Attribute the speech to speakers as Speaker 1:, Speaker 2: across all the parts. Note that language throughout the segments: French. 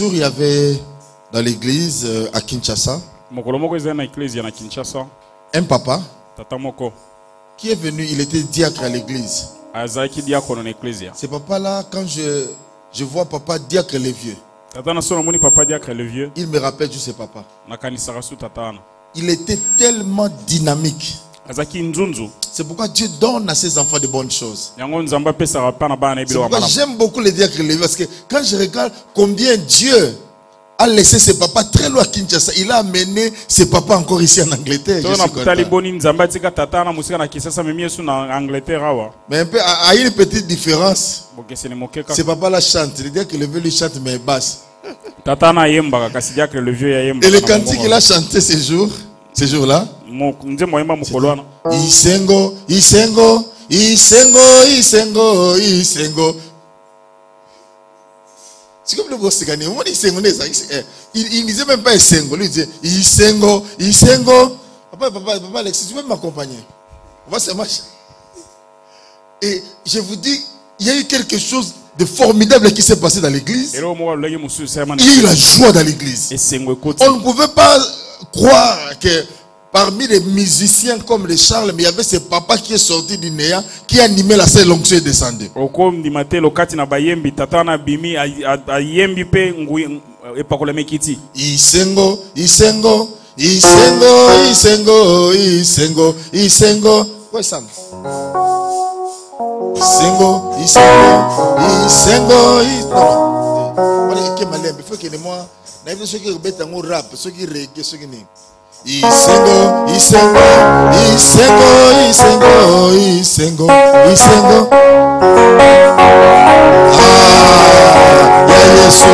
Speaker 1: jour, il y avait dans l'église à Kinshasa un papa qui est venu, il était diacre à l'église. Ce papa-là, quand je vois papa diacre les vieux, il me rappelle juste ce papa. Il était tellement dynamique. C'est pourquoi Dieu donne à ses enfants de bonnes choses. C'est pourquoi j'aime beaucoup les diacres les vieux, parce que quand je regarde combien Dieu a laissé ses papas très loin à Kinshasa, il a amené ses papas encore ici en Angleterre. Je suis content. Mais un peu, à une petite différence, ces papas-là chantent. Les diacres les vieux lui chantent mais basse. Et le cantique qu'il a chanté ces jours-là, Isengo, Isengo, Isengo, Isengo, Isengo. C'est comme le boss gagné. Il disait même pas Isengo. Il disait Isengo, Isengo. Papa, Alexis, tu peux m'accompagner? On va se marcher. Et je vous dis, il y a eu quelque chose de formidable qui s'est passé dans l'église. Il y a eu la joie dans l'église. On ne pouvait pas croire que parmi les musiciens comme les Charles, mais il y avait ce papa qui est sorti du néant, qui animait la scène, l'onction est descendue. Isengo, Isengo, Isengo, Isengo, Isengo, Isengo. Quoi ça? Isengo, Isengo, Isengo, Isengo. Il faut que moi, ceux qui répètent en rap, ceux qui reggae, ceux qui n'y. Isengo, Isengo, Isengo, Isengo, Isengo, Isengo. Ah, yeah, yes,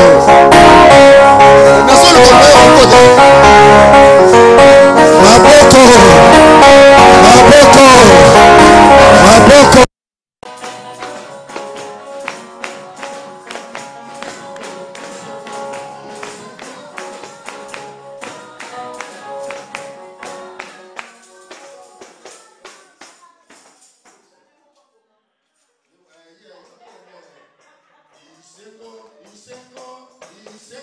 Speaker 1: Maboko, Maboko, Maboko. Isengo, Isengo, Isengo.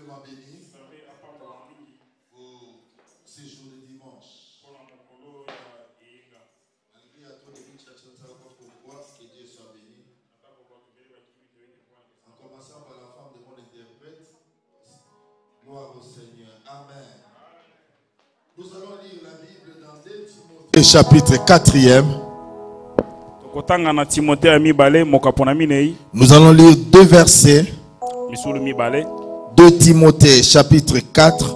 Speaker 1: particulièrement béni pour ces jours de dimanche. Malgré à toi, les church, ne savons pas pourquoi, que Dieu soit béni. En commençant par la femme de mon interprète, gloire au Seigneur. Amen. Nous allons lire la Bible dans 2 Timothée, chapitre 4e. Nous allons lire 2 versets. 2 Timothée chapitre 4,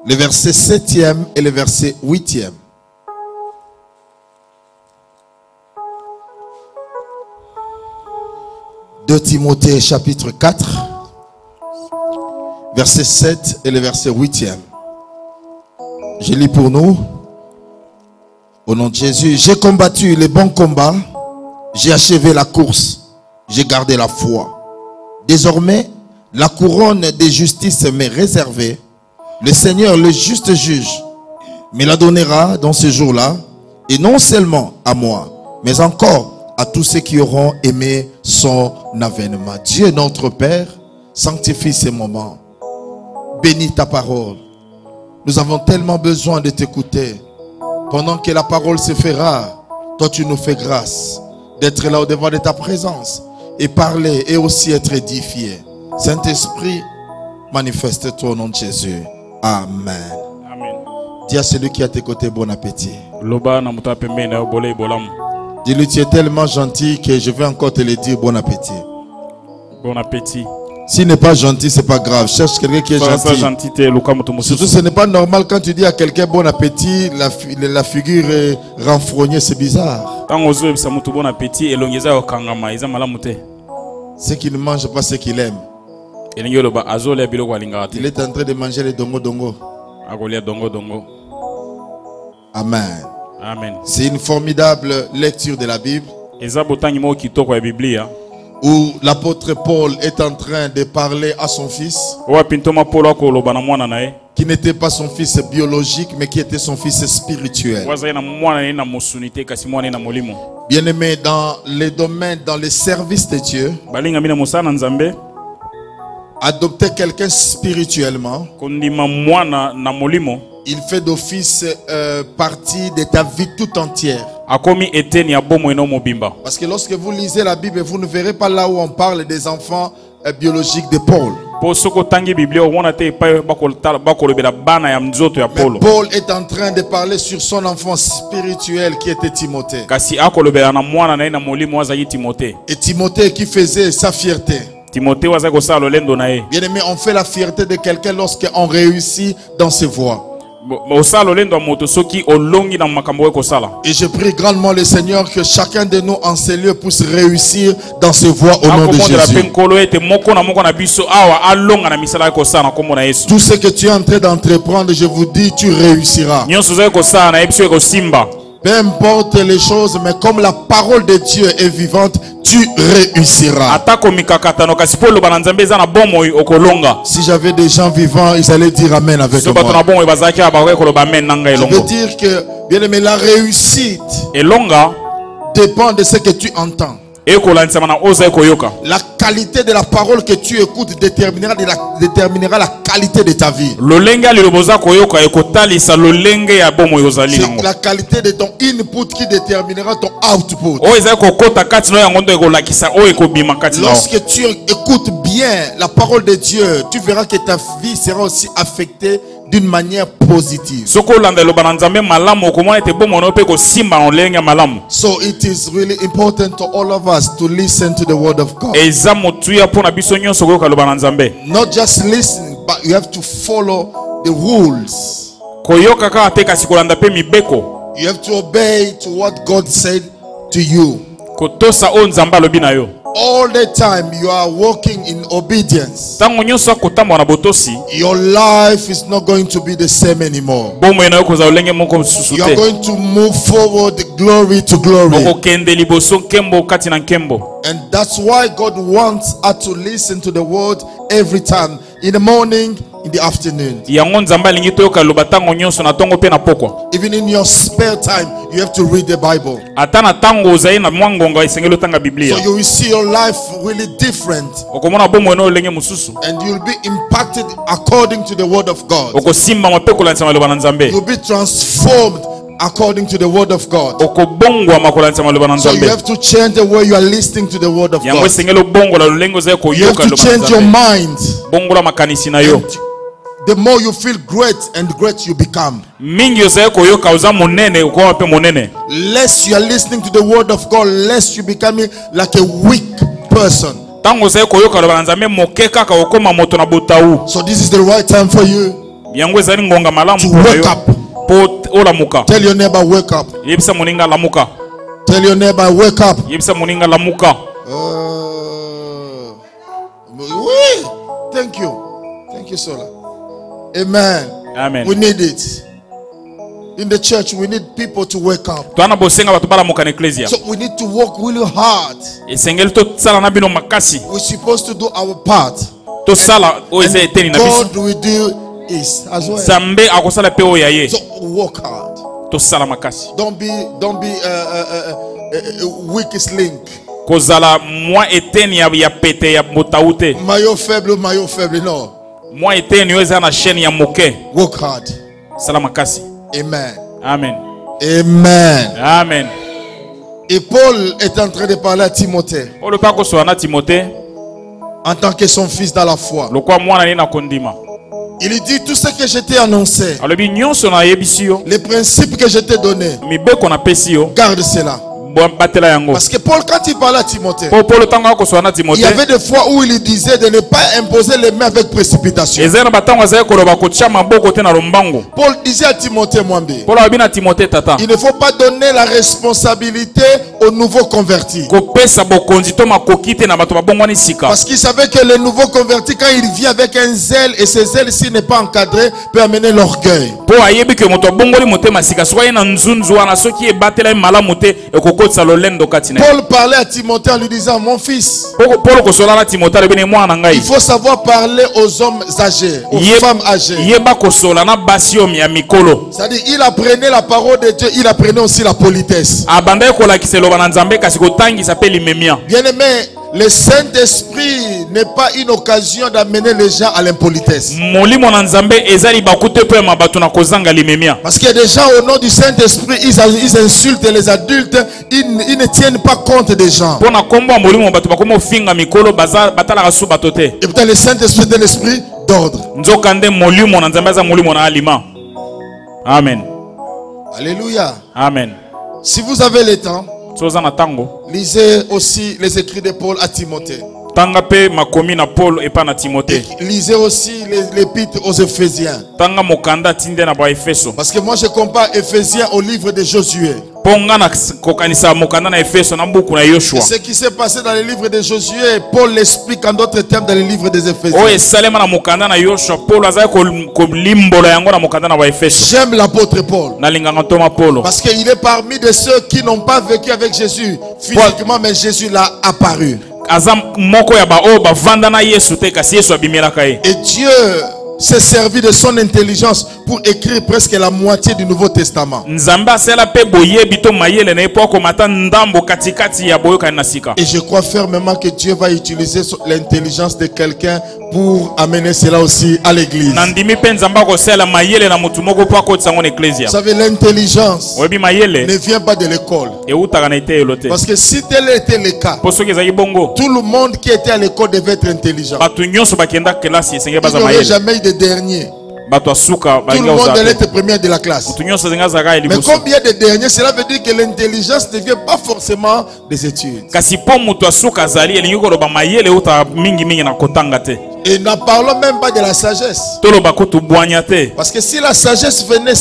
Speaker 1: le verset 7e et le verset 8e. De Timothée chapitre 4, verset 7 et le verset 8e. Je lis pour nous. Au nom de Jésus, j'ai combattu les bons combats, j'ai achevé la course, j'ai gardé la foi. Désormais, la couronne de justice m'est réservée. Le Seigneur, le juste juge, me la donnera dans ce jour-là, et non seulement à moi, mais encore à tous ceux qui auront aimé son avènement. Dieu notre Père, sanctifie ces moments. Bénis ta parole. Nous avons tellement besoin de t'écouter. Pendant que la parole se fera, toi tu nous fais grâce d'être là au devant de ta présence et parler et aussi être édifié. Saint-Esprit, manifeste-toi au nom de Jésus. Amen.
Speaker 2: Amen.
Speaker 1: Dis à celui qui est à tes côtés, bon appétit. Dis-lui, tu es tellement gentil que je vais encore te le dire, bon appétit.
Speaker 2: Bon appétit.
Speaker 1: S'il n'est pas gentil, c'est pas grave. Cherche quelqu'un qui est gentil. Surtout, ce n'est pas normal quand tu dis à quelqu'un bon appétit, la figure est renfrognée, c'est bizarre. C'est qu'il ne mange pas ce qu'il aime. Il est en train de manger les dongo. Amen.
Speaker 2: Amen.
Speaker 1: C'est une formidable lecture de la Bible, où l'apôtre Paul est en train de parler à son fils, qui n'était pas son fils biologique, mais qui était son fils spirituel. Bien-aimé, dans les domaines, dans les services de Dieu, adopter quelqu'un spirituellement, il fait d'office partie de ta vie tout entière. Parce que lorsque vous lisez la Bible, vous ne verrez pas là où on parle des enfants biologiques de Paul. Mais Paul est en train de parler sur son enfant spirituel qui était Timothée. Et Timothée qui faisait sa fierté. Bien-aimé, on fait la fierté de quelqu'un lorsqu'on réussit dans ses voies. Et je prie grandement le Seigneur que chacun de nous en ces lieux puisse réussir dans ses voies au nom de Jésus. Tout ce que tu es en train d'entreprendre, je vous dis, tu réussiras. Peu importe les choses, mais comme la parole de Dieu est vivante, tu réussiras. Si j'avais des gens vivants, ils allaient dire Amen avec moi. Je veux dire que, bien aimé, la réussite dépend de ce que tu entends. La qualité de la parole que tu écoutes déterminera la qualité de ta vie. C'est la qualité de ton input qui déterminera ton output. Lorsque tu écoutes bien la parole de Dieu, tu verras que ta vie sera aussi affectée d'une manière positive. So it is really important to all of us to listen to the word of God. Not just listen, but you have to follow the rules. You have to obey to what God said to you. All the time you are walking in obedience, your life is not going to be the same anymore. You are going to move forward glory to glory. And that's why God wants us to listen to the word every time, in the morning, in the afternoon.
Speaker 2: Yango nzamba lingi toyoka loba tango nyonso na tongo pe na pokwa.
Speaker 1: Even in your spare time, you have to read the Bible.
Speaker 2: Ata na tango ozai na mwangonga esengelo tanga Biblia.
Speaker 1: So you will see your life really different.
Speaker 2: Okomona bomo eno lenge mususu.
Speaker 1: And you will be impacted according to the word of God.
Speaker 2: Okosimba mapeko nsama loba na nzambe.
Speaker 1: You will be transformed according to the word of God.
Speaker 2: Okobongwa makola nsama loba na
Speaker 1: So
Speaker 2: nzambe.
Speaker 1: you have to change the way you are listening to the word of
Speaker 2: Yango
Speaker 1: God.
Speaker 2: esengelo bongo la lulengo zai
Speaker 1: You have
Speaker 2: koyoka
Speaker 1: to
Speaker 2: loba na
Speaker 1: change your
Speaker 2: nzambe.
Speaker 1: mind.
Speaker 2: Bongo la makanisi na yo.
Speaker 1: And the more you feel great and great you become.
Speaker 2: Mingi ozai koyoka oza monene ukoma pe monene.
Speaker 1: Less you are listening to the word of God, less you becoming like a weak person.
Speaker 2: Tango ozai koyoka loba na nzambe moke kaka okoma moto na botau.
Speaker 1: So this is the right time for you
Speaker 2: Yango ezali ngonga malamu
Speaker 1: to
Speaker 2: na
Speaker 1: wake
Speaker 2: yo.
Speaker 1: up.
Speaker 2: Po olamuka.
Speaker 1: Tell your neighbor, wake up.
Speaker 2: Yebisa moninga lamuka.
Speaker 1: Tell your neighbor, wake up.
Speaker 2: Yebisa moninga lamuka.
Speaker 1: Oui. Thank you. Thank you, Sola. Amen.
Speaker 2: Amen.
Speaker 1: We need it. In the church, we need people to wake up.
Speaker 2: Tuana bosenga batu bala muka na ecclesia.
Speaker 1: So we need to work really hard.
Speaker 2: Esengeli to sala na bino makasi.
Speaker 1: We're supposed to do our part.
Speaker 2: To sala o eze eteni na biso.
Speaker 1: God will do is as well.
Speaker 2: Zambe akosala pe o yaye.
Speaker 1: So work hard.
Speaker 2: To sala makasi.
Speaker 1: Don't be weakest link.
Speaker 2: Kozala mwa eteni ya pete ya motaute.
Speaker 1: Maillot faible, no.
Speaker 2: Mwa eteni yo eza na chaîne ya moke.
Speaker 1: Work hard.
Speaker 2: Sala makasi.
Speaker 1: Amen.
Speaker 2: Amen.
Speaker 1: Amen.
Speaker 2: Amen.
Speaker 1: Et Paul est en train de parler à Timothée
Speaker 2: O le pako so na Timothée.
Speaker 1: en tant que son fils dans la foi.
Speaker 2: Lokwa mwana ni na kondima.
Speaker 1: Il lui dit tout ce que je t'ai annoncé,
Speaker 2: Alobi nyonso na yebisi yo.
Speaker 1: les principes que je t'ai donnés,
Speaker 2: Mibeko na pesi yo.
Speaker 1: garde cela.
Speaker 2: Batela yango.
Speaker 1: Parce que Paul, quand il parlait à Timothée,
Speaker 2: Paul tango ko so na
Speaker 1: il
Speaker 2: Timothée.
Speaker 1: y avait des fois où il lui disait de ne pas imposer les mains avec précipitation.
Speaker 2: Ezana batango azaye koloba kotia maboko te na lombango.
Speaker 1: Paul disait à Timothée, Mwambi,
Speaker 2: Paul abina Timothée tata.
Speaker 1: il ne faut pas donner la responsabilité aux nouveaux convertis.
Speaker 2: Ko pesa bokonzi to makoki te na bato babongwani sika.
Speaker 1: Parce qu'il savait que les nouveaux convertis, quand il vient avec un zèle, et ce zèle, s'il n'est pas encadré, peut amener l'orgueil.
Speaker 2: Po ayebi ke moto bongoli motema sika soye na nzunzu wana soki ebatela malamu te ekokotisa lolendo kati na.
Speaker 1: Paul parlait à Timothée en lui disant, mon fils,
Speaker 2: Paul ko sola na Timothée le bene mwana ngai.
Speaker 1: il faut savoir parler aux hommes âgés, aux femmes âgées.
Speaker 2: Yeba ko sola na basio ya mikolo.
Speaker 1: C'est-à-dire, il apprenait la parole de Dieu, il apprenait aussi la politesse.
Speaker 2: Abanda ko la kiselo bana nzambe kasi ko tangi s'appelle memia.
Speaker 1: Bien aimé, le Saint-Esprit n'est pas une occasion d'amener les gens à l'impolitesse.
Speaker 2: Molimo na nzambe ezali bakute pe mabatu na kozanga limemia.
Speaker 1: Parce qu'il y a des gens au nom du Saint-Esprit, ils insultent les adultes, ils ne tiennent pas compte des gens.
Speaker 2: Pona kombo molimo batu bakomo finga mikolo batala kasu batote.
Speaker 1: Et pourtant le Saint-Esprit est l'esprit d'ordre.
Speaker 2: Nzokande molimo na nzambe za molimo na alima. Amen.
Speaker 1: Alléluia.
Speaker 2: Amen.
Speaker 1: Si vous avez le temps,
Speaker 2: Soza na tango.
Speaker 1: lisez aussi les écrits de Paul à Timothée.
Speaker 2: Tanga pe makomi na Paul et pas na Timothée.
Speaker 1: Lisez aussi l'épître aux Éphésiens.
Speaker 2: Tanga mokanda tinde na ba Efeso.
Speaker 1: Parce que moi je compare Éphésiens au livre de Josué.
Speaker 2: Ponga na kokanisa mokanda na Efeso na buku na Yoshua.
Speaker 1: Ce qui s'est passé dans le livre de Josué, Paul l'explique en d'autres termes dans le livre des Éphésiens.
Speaker 2: O esalema na mokanda na Yoshua, Paul azali ko limbola yango na mokanda na ba Efeso.
Speaker 1: J'aime l'apôtre Paul.
Speaker 2: Na linganga toma Paulo.
Speaker 1: Parce qu'il est parmi de ceux qui n'ont pas vécu avec Jésus physiquement, mais Jésus l'a apparu.
Speaker 2: Azam moko ya ba o ba vanda na Yesu te kasi Yesu abimelaka ye.
Speaker 1: Et Dieu s'est servi de son intelligence pour écrire presque la moitié du Nouveau Testament.
Speaker 2: Nzambe asela pe boyebi to mayele na epo ko mata ndambo katikati ya boyoka na sika.
Speaker 1: Et je crois fermement que Dieu va utiliser l'intelligence de quelqu'un pour amener cela aussi à l'église.
Speaker 2: Nandimi pe nzamba ko sela mayele na mutu moko po ko tsango na ecclesia.
Speaker 1: Vous savez, l'intelligence
Speaker 2: Oyebi mayele
Speaker 1: ne vient pas de l'école.
Speaker 2: e utaka na ite elote.
Speaker 1: Parce que si tel était le cas,
Speaker 2: Po soki ezaki bongo.
Speaker 1: tout le monde qui était à l'école devait être intelligent.
Speaker 2: Batu nyonso bakenda kelasi esenge
Speaker 1: Il
Speaker 2: baza
Speaker 1: n'y aurait
Speaker 2: mayele.
Speaker 1: jamais eu de dernier.
Speaker 2: Batu asuka
Speaker 1: Tout le
Speaker 2: balinga
Speaker 1: monde allait
Speaker 2: uza.
Speaker 1: être premier de la classe.
Speaker 2: Batu nyonso zenga zaka
Speaker 1: Mais
Speaker 2: elibuso.
Speaker 1: combien de derniers? Cela veut dire que l'intelligence ne vient pas forcément des études.
Speaker 2: Kasi po mutu asuka azali elingi koloba mayele uta mingi mingi na kotanga te.
Speaker 1: Et n'en parlons même pas de la sagesse.
Speaker 2: Toloba kutu bwanya te.
Speaker 1: Parce que si la sagesse venait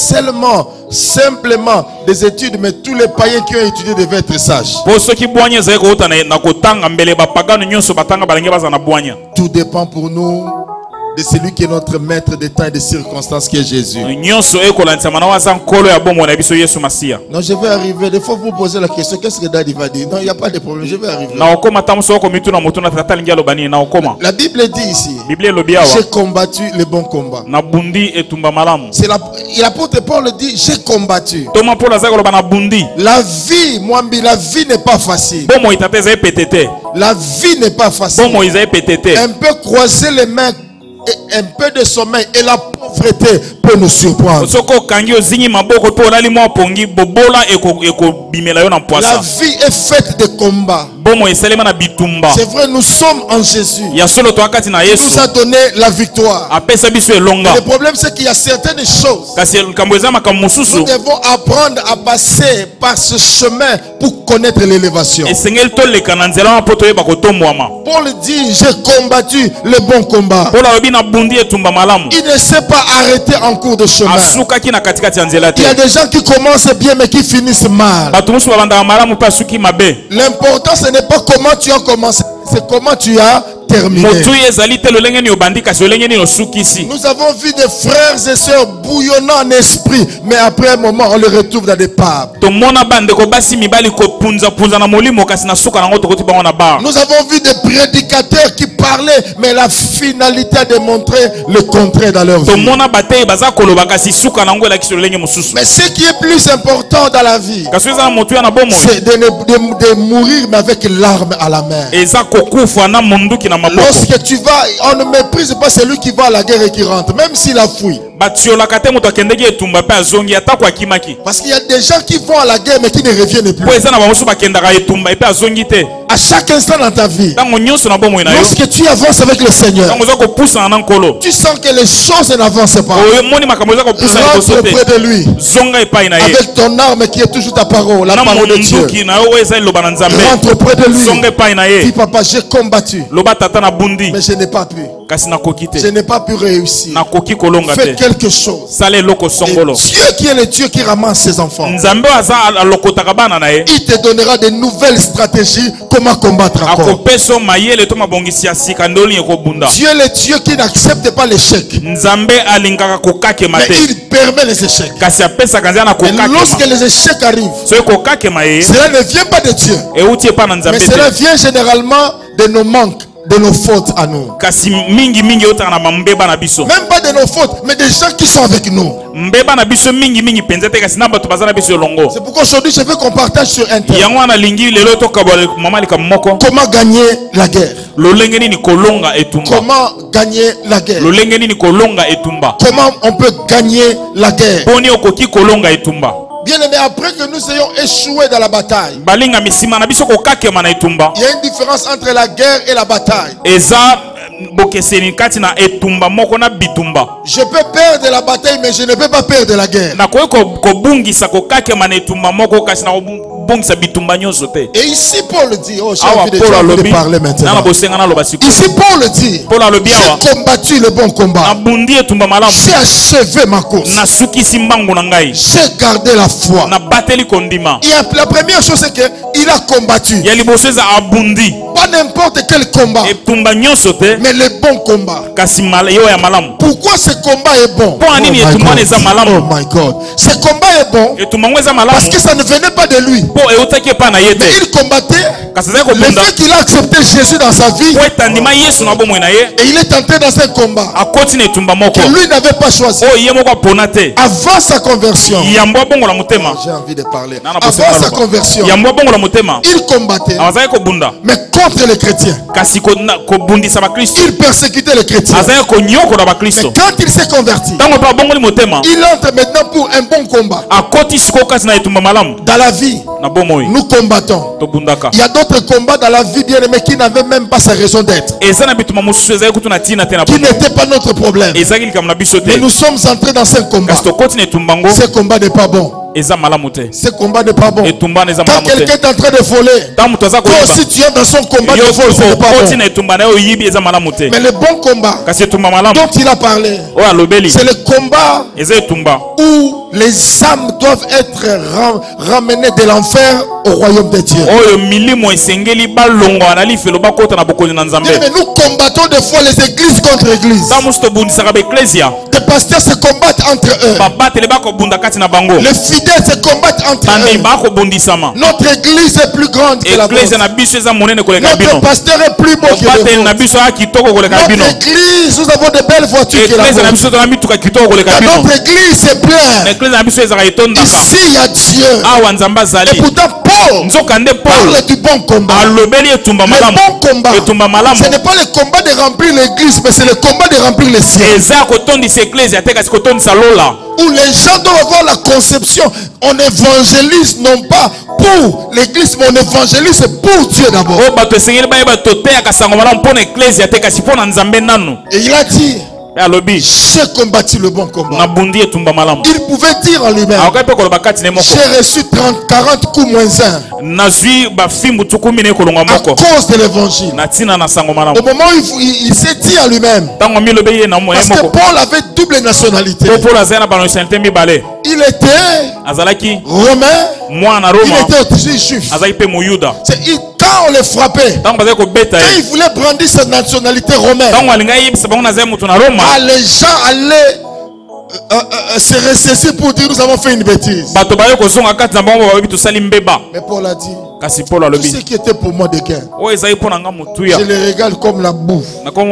Speaker 1: simplement des études, mais tous les païens qui ont étudié devaient être sages.
Speaker 2: Po soki bwanya ezali ko uta na kotanga mbele bapagano nyonso batanga balingi baza na bwanya.
Speaker 1: Tout dépend pour nous de celui qui est notre maître des temps et des circonstances, qui est Jésus.
Speaker 2: Nyonso ekolanisa mana waza nkolo ya bomo na biso Yesu Masia.
Speaker 1: Non, je vais arriver. Des fois, vous posez la question, qu'est-ce que Daddy va dire? Non, il n'y a pas de problème, je vais arriver.
Speaker 2: Na okoma tamuso ko mitu na moto na tata lingi alobani na okoma.
Speaker 1: La Bible dit ici,
Speaker 2: Biblia lobi awa
Speaker 1: j'ai combattu le bon combat.
Speaker 2: na bundi etumba malamu.
Speaker 1: C'est l'apôtre Paul dit j'ai combattu.
Speaker 2: Toma Paul azako loba na bundi.
Speaker 1: La vie, Mwambi, la vie n'est pas facile.
Speaker 2: Bomo itate za petete.
Speaker 1: La vie n'est pas facile.
Speaker 2: Bomo iza petete.
Speaker 1: Un peu croiser les mains et un peu de sommeil et la pauvreté peut nous surprendre.
Speaker 2: Soko kangi ozingi maboko to lali mo pongi bobola eko bimela yo na
Speaker 1: La
Speaker 2: poisa.
Speaker 1: vie est faite de combats.
Speaker 2: Bomo eselema na bitumba.
Speaker 1: C'est vrai, nous sommes en Jésus.
Speaker 2: Ya solo to akati na
Speaker 1: Il
Speaker 2: Yesu.
Speaker 1: nous a donné la victoire.
Speaker 2: Apesa biso elonga.
Speaker 1: Le problème c'est qu'il y a certaines choses.
Speaker 2: Kasi kamboza makamususu.
Speaker 1: Nous devons apprendre à passer par ce chemin pour connaître l'élévation.
Speaker 2: Esengel to le kananzela ma poto yeba kotomwama.
Speaker 1: Paul dit j'ai combattu le bon combat.
Speaker 2: Paul obi na bundi etumba malamu.
Speaker 1: Il ne s'est pas arrêté en cours de chemin.
Speaker 2: Asuka ki na katikati ya nzela te.
Speaker 1: Il y a des gens qui commencent bien mais qui finissent mal.
Speaker 2: Batumusu babanda malamu pa suki mabe.
Speaker 1: L'important ce n'est pas comment tu as commencé, c'est comment tu as terminé.
Speaker 2: Motu ezali te lolenge ni obandi kasi lolenge ni osukisi.
Speaker 1: Nous avons vu des frères et sœurs bouillonnant en esprit, mais après un moment on les retrouve dans des pables.
Speaker 2: To mona bande ko basi mibali ko punza na molimo kasi na suka na ngoto koti bango na bar.
Speaker 1: Nous avons vu des prédicateurs qui parlaient, mais la finalité a démontré le contraire dans leur vie.
Speaker 2: To mona batei baza koloba kasi suka na ngo la kiso lolenge mususu.
Speaker 1: Mais ce qui est plus important dans la vie,
Speaker 2: Kasi za motu ya na bomo.
Speaker 1: c'est de mourir mais avec l'arme à la main.
Speaker 2: Eza kokufa na munduki na maboko.
Speaker 1: Lorsque tu vas, on ne méprise pas celui qui va à la guerre et qui rentre, même s'il a fui.
Speaker 2: Batiola kate moto akendeki etumba pe azongi ata kwa kimaki.
Speaker 1: Parce qu'il y a des gens qui vont à la guerre mais qui ne reviennent plus.
Speaker 2: Po eza na bamusu bakendaka etumba pe azongi te.
Speaker 1: À chaque instant dans ta vie,
Speaker 2: Tango nyonso na bomo na yo.
Speaker 1: lorsque tu avances avec le Seigneur,
Speaker 2: Tango za ko pusa na nkolo.
Speaker 1: tu sens que les choses n'avancent pas.
Speaker 2: Oyo moni makambo za ko pusa na
Speaker 1: Rentre
Speaker 2: kosote.
Speaker 1: auprès de lui
Speaker 2: Zonga epai na ye.
Speaker 1: avec ton arme qui est toujours ta parole, la
Speaker 2: Na
Speaker 1: parole de Dieu.
Speaker 2: munduki na yo eza loba na nzambe.
Speaker 1: Rentre auprès de lui.
Speaker 2: Zonga epai na ye.
Speaker 1: Dis papa, j'ai combattu,
Speaker 2: Loba tata na bundi.
Speaker 1: mais je n'ai pas pu.
Speaker 2: Kasi na koki
Speaker 1: Je
Speaker 2: te.
Speaker 1: n'ai pas pu réussir.
Speaker 2: Na koki kolonga
Speaker 1: Fais
Speaker 2: te.
Speaker 1: quelque chose.
Speaker 2: Sale loko
Speaker 1: Et
Speaker 2: songolo.
Speaker 1: Dieu qui est le Dieu qui ramasse ses enfants,
Speaker 2: Nzambe aza alokotaka bana na ye.
Speaker 1: il te donnera de nouvelles stratégies comment combattre encore.
Speaker 2: Akopeso mayele to mabongisi ya sika ndoli ekobunda.
Speaker 1: Dieu est le Dieu qui n'accepte pas l'échec,
Speaker 2: Nzambe alingaka kokakema
Speaker 1: mais
Speaker 2: te.
Speaker 1: il permet les échecs.
Speaker 2: Kasi apesaka nzela na
Speaker 1: Et lorsque
Speaker 2: kokakema.
Speaker 1: les échecs arrivent,
Speaker 2: So kokakema ye
Speaker 1: cela ne vient pas de Dieu,
Speaker 2: euti epa na nzambe
Speaker 1: mais cela
Speaker 2: te.
Speaker 1: vient généralement de nos manques, de nos fautes à nous.
Speaker 2: Kasi mingi eutaka na bambeba na biso.
Speaker 1: Même pas de nos fautes, mais des gens qui sont avec nous.
Speaker 2: Mbeba na biso mingi penza te kasi na bato baza na biso elongo.
Speaker 1: C'est pourquoi aujourd'hui je veux qu'on partage sur Internet
Speaker 2: Yango wana lingi lelo tokaba mama lika moko.
Speaker 1: comment gagner la guerre.
Speaker 2: Lolenge nini kolonga etumba.
Speaker 1: Comment gagner la guerre.
Speaker 2: Lolenge nini kolonga etumba.
Speaker 1: Comment on peut gagner la guerre.
Speaker 2: Poni okoki kolonga etumba.
Speaker 1: Bien aimé, après que nous ayons échoué dans la bataille,
Speaker 2: Balinga misima na biso kokakema na etumba.
Speaker 1: il y a une différence entre la guerre et la bataille.
Speaker 2: Eza bokeseni kati na etumba moko na bitumba.
Speaker 1: Je peux perdre la bataille, mais je ne peux pas perdre la guerre.
Speaker 2: Na koyi kobungisa kokakema na etumba moko kasi na kobungisa bitumba nyonso te.
Speaker 1: Et ici, Paul dit, oh, j'ai
Speaker 2: Awa
Speaker 1: envie de parler
Speaker 2: na
Speaker 1: maintenant.
Speaker 2: bosenga na loba siku.
Speaker 1: Ici, Paul dit,
Speaker 2: Paul alobi awa.
Speaker 1: j'ai combattu le bon
Speaker 2: Na
Speaker 1: combat.
Speaker 2: bundi etumba malamu.
Speaker 1: J'ai achevé ma course.
Speaker 2: Na sukisi mbangu na ngai.
Speaker 1: J'ai gardé la foi.
Speaker 2: Na bateli kondima.
Speaker 1: Et la première chose, c'est qu'il a combattu.
Speaker 2: Ya liboso eza abundi.
Speaker 1: Pas n'importe quel combat,
Speaker 2: Etumba nyonso te.
Speaker 1: mais le bon combat.
Speaker 2: Kasi yo ya malamu.
Speaker 1: Pourquoi ce combat est bon?
Speaker 2: Mpo anini etumba wana eza malamu.
Speaker 1: Oh my God. Ce combat est bon
Speaker 2: Etumba ngo eza malamu.
Speaker 1: parce que ça ne venait pas de lui.
Speaker 2: Po eutaki epa na ye
Speaker 1: Mais
Speaker 2: te.
Speaker 1: il combattait
Speaker 2: Kasi eza
Speaker 1: le
Speaker 2: kobunda.
Speaker 1: fait qu'il a accepté Jésus dans sa vie
Speaker 2: Po etandima Yesu na bomoi na ye.
Speaker 1: et il est entré dans un combat
Speaker 2: Akoti na etumba moko.
Speaker 1: que lui n'avait pas choisi.
Speaker 2: O ye moko apona te.
Speaker 1: Avant sa conversion,
Speaker 2: Yambo bongo la motema.
Speaker 1: j'ai envie de parler.
Speaker 2: Nana
Speaker 1: Avant
Speaker 2: bosenga
Speaker 1: sa
Speaker 2: loba.
Speaker 1: conversion,
Speaker 2: Yambo bongo la motema.
Speaker 1: il combattait,
Speaker 2: Azali kobunda.
Speaker 1: mais contre les chrétiens.
Speaker 2: Kasi kobundisa bakristo.
Speaker 1: Il persécutait les chrétiens.
Speaker 2: Azali konyokola
Speaker 1: Mais
Speaker 2: bakristo.
Speaker 1: quand il s'est converti,
Speaker 2: Tango pa bongo ni motema.
Speaker 1: il entre maintenant pour un bon combat.
Speaker 2: Akoti siko kasi na etumba malamu.
Speaker 1: Dans la vie,
Speaker 2: Na bomoi.
Speaker 1: nous combattons.
Speaker 2: Tobundaka.
Speaker 1: Il y a d'autres combats dans la vie, bien aimés, qui n'avaient même pas sa raison d'être,
Speaker 2: Eza na bituma mosusu ezali kutu na tina te na
Speaker 1: qui
Speaker 2: bomoi.
Speaker 1: n'étaient pas notre problème.
Speaker 2: Ezali likambo na biso
Speaker 1: Mais
Speaker 2: te.
Speaker 1: nous sommes entrés dans ce combat.
Speaker 2: Kasi tokoti na etumba ngo
Speaker 1: Ce combat n'est pas bon.
Speaker 2: eza malamu te.
Speaker 1: Ce combat n'est pas bon.
Speaker 2: Etumba na eza
Speaker 1: Quand
Speaker 2: malamu
Speaker 1: quelqu'un
Speaker 2: te.
Speaker 1: est en train de voler,
Speaker 2: Tango moto aza
Speaker 1: toi
Speaker 2: koyiba.
Speaker 1: aussi tu es dans son combat de
Speaker 2: Yo
Speaker 1: vol, ce n'est pas
Speaker 2: okoti
Speaker 1: bon.
Speaker 2: na etumba na yo oyibi eza malamu te.
Speaker 1: Mais le bon combat
Speaker 2: Kasi etumba malamu
Speaker 1: dont il a parlé,
Speaker 2: oyo alobeli
Speaker 1: c'est le combat
Speaker 2: eza etumba
Speaker 1: où les âmes doivent être ramenées de l'enfer au royaume de Dieu.
Speaker 2: Mais
Speaker 1: nous combattons des fois les églises contre églises. Les pasteurs se combattent entre eux. Les fidèles se combattent entre eux. Notre église est plus grande que la vôtre. Notre pasteur est plus beau que le vôtre. Notre église, nous avons de belles voitures que la vôtre. Notre église est pleine. Ici il y a Dieu. Et pourtant Paul parle du bon combat. Le bon combat, ce n'est pas le combat de remplir l'église, mais c'est le combat de remplir les cieux. Où les gens doivent avoir la conception, on évangélise non pas pour l'église, mais on évangélise pour Dieu d'abord. Et il a dit, j'ai combattu le bon combat. Il pouvait dire en lui-même, j'ai reçu 40 coups moins 1 à cause de l'évangile. Au moment où il s'est dit à lui-même, parce que Paul avait double nationalité. Il était romain, il était aussi juif. Quand on les frappait, quand il voulait brandir sa nationalité romaine, les gens allaient se ressaisir pour dire nous avons fait une bêtise. Mais Paul a dit, tout ce qui était pour moi de gain, je les régale comme la bouffe à cause